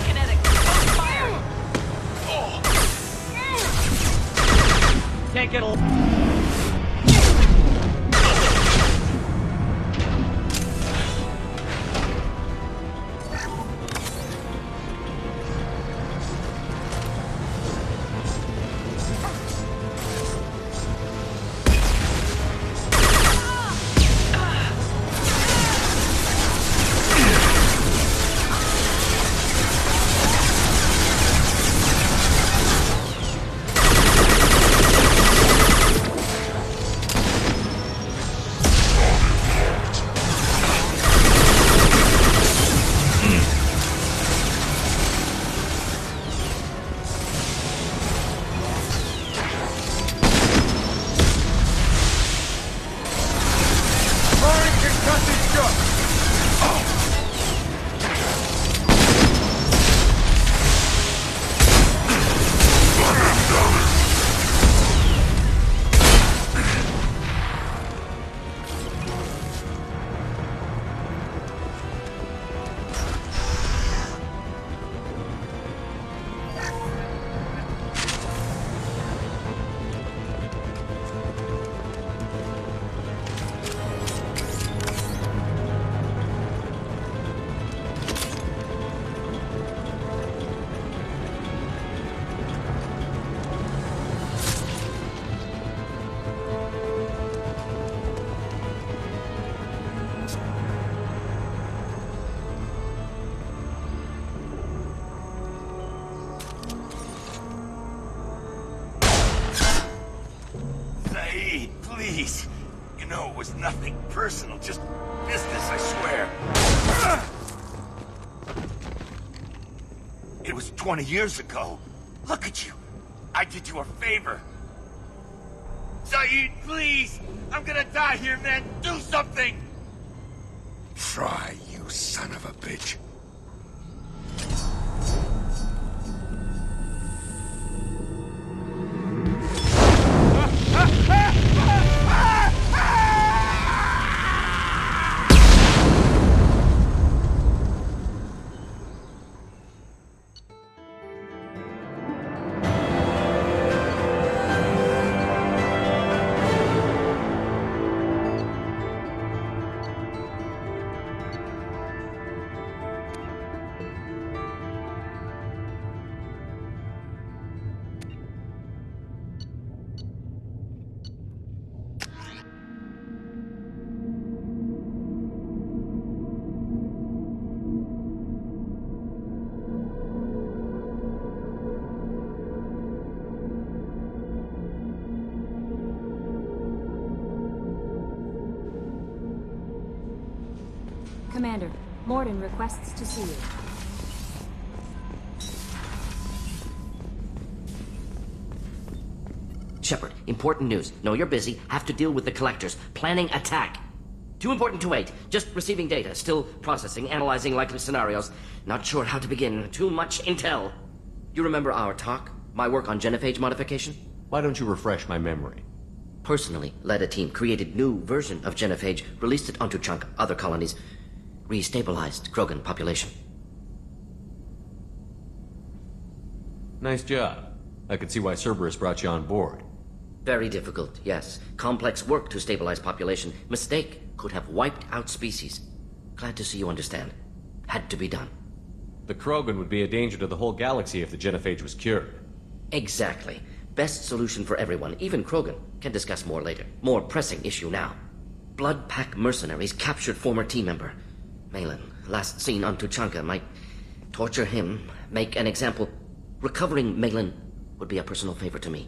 Speaker 5: Kinetic. Fire.
Speaker 12: Can't get a...
Speaker 4: Zaeed, please. You know, it was nothing personal, just business, I swear. It was 20 years ago. Look at you. I did you a favor. Zaeed, please! I'm gonna die here, man! Do something!
Speaker 2: Try, you son of a bitch.
Speaker 11: Commander, Morden requests to see you.
Speaker 8: Shepard, important news. Know you're busy. Have to deal with the collectors. Planning attack. Too important to wait. Just receiving data. Still processing, analyzing likely scenarios. Not sure how to begin. Too much intel. You remember our talk? My work on genophage modification?
Speaker 12: Why don't you refresh my memory?
Speaker 8: Personally led a team, created new version of genophage, released it onto Chunk, other colonies. Restabilized Krogan population.
Speaker 12: Nice job. I can see why Cerberus brought you on board.
Speaker 8: Very difficult, yes. Complex work to stabilize population. Mistake. Could have wiped out species. Glad to see you understand. Had to be done.
Speaker 12: The Krogan would be a danger to the whole galaxy if the genophage was cured.
Speaker 8: Exactly. Best solution for everyone, even Krogan. Can discuss more later. More pressing issue now. Blood Pack mercenaries captured former team member. Malin, last seen on Tuchanka, might torture him, make an example. Recovering Malin would be a personal favor to me.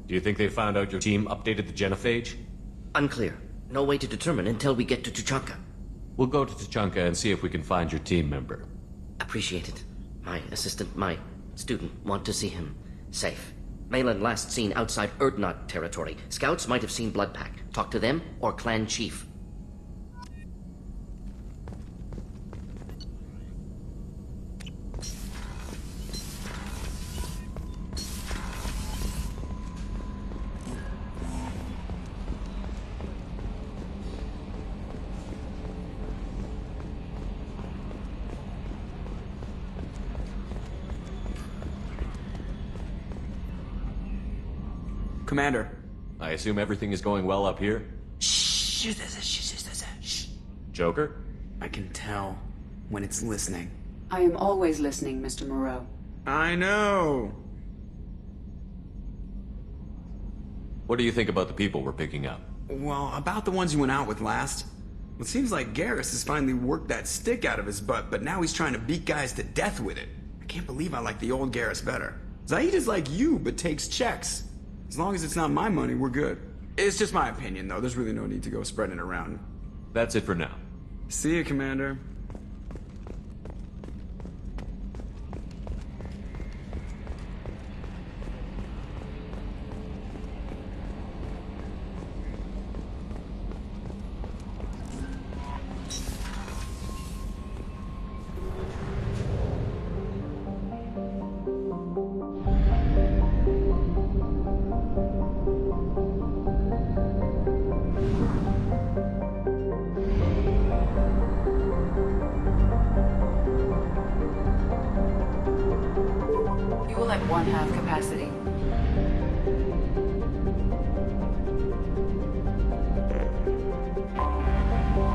Speaker 12: Do you think they found out your team updated the genophage?
Speaker 8: Unclear. No way to determine until we get to Tuchanka.
Speaker 12: We'll go to Tuchanka and see if we can find your team member.
Speaker 8: Appreciate it. My assistant, my student, want to see him safe. Malin last seen outside Erdnot territory. Scouts might have seen Blood Pack. Talk to them or clan chief.
Speaker 14: Commander.
Speaker 12: I assume everything is going well up here?
Speaker 14: Shh.
Speaker 12: Joker?
Speaker 14: I can tell when it's listening.
Speaker 6: I am always listening, Mr. Moreau.
Speaker 14: I know.
Speaker 12: What do you think about the people we're picking up?
Speaker 14: Well, about the ones you went out with last. It seems like Garrus has finally worked that stick out of his butt, but now he's trying to beat guys to death with it. I can't believe I like the old Garrus better. Zaeed is like you, but takes checks. As long as it's not my money, we're good. It's just my opinion, though. There's really no need to go spreading it around.
Speaker 12: That's it for now.
Speaker 14: See you, Commander.
Speaker 6: Fuel at 1/2 capacity.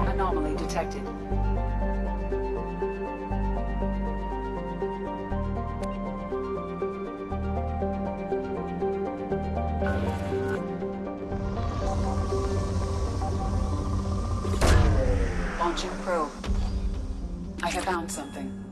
Speaker 6: Anomaly detected. Launching probe. I have found something.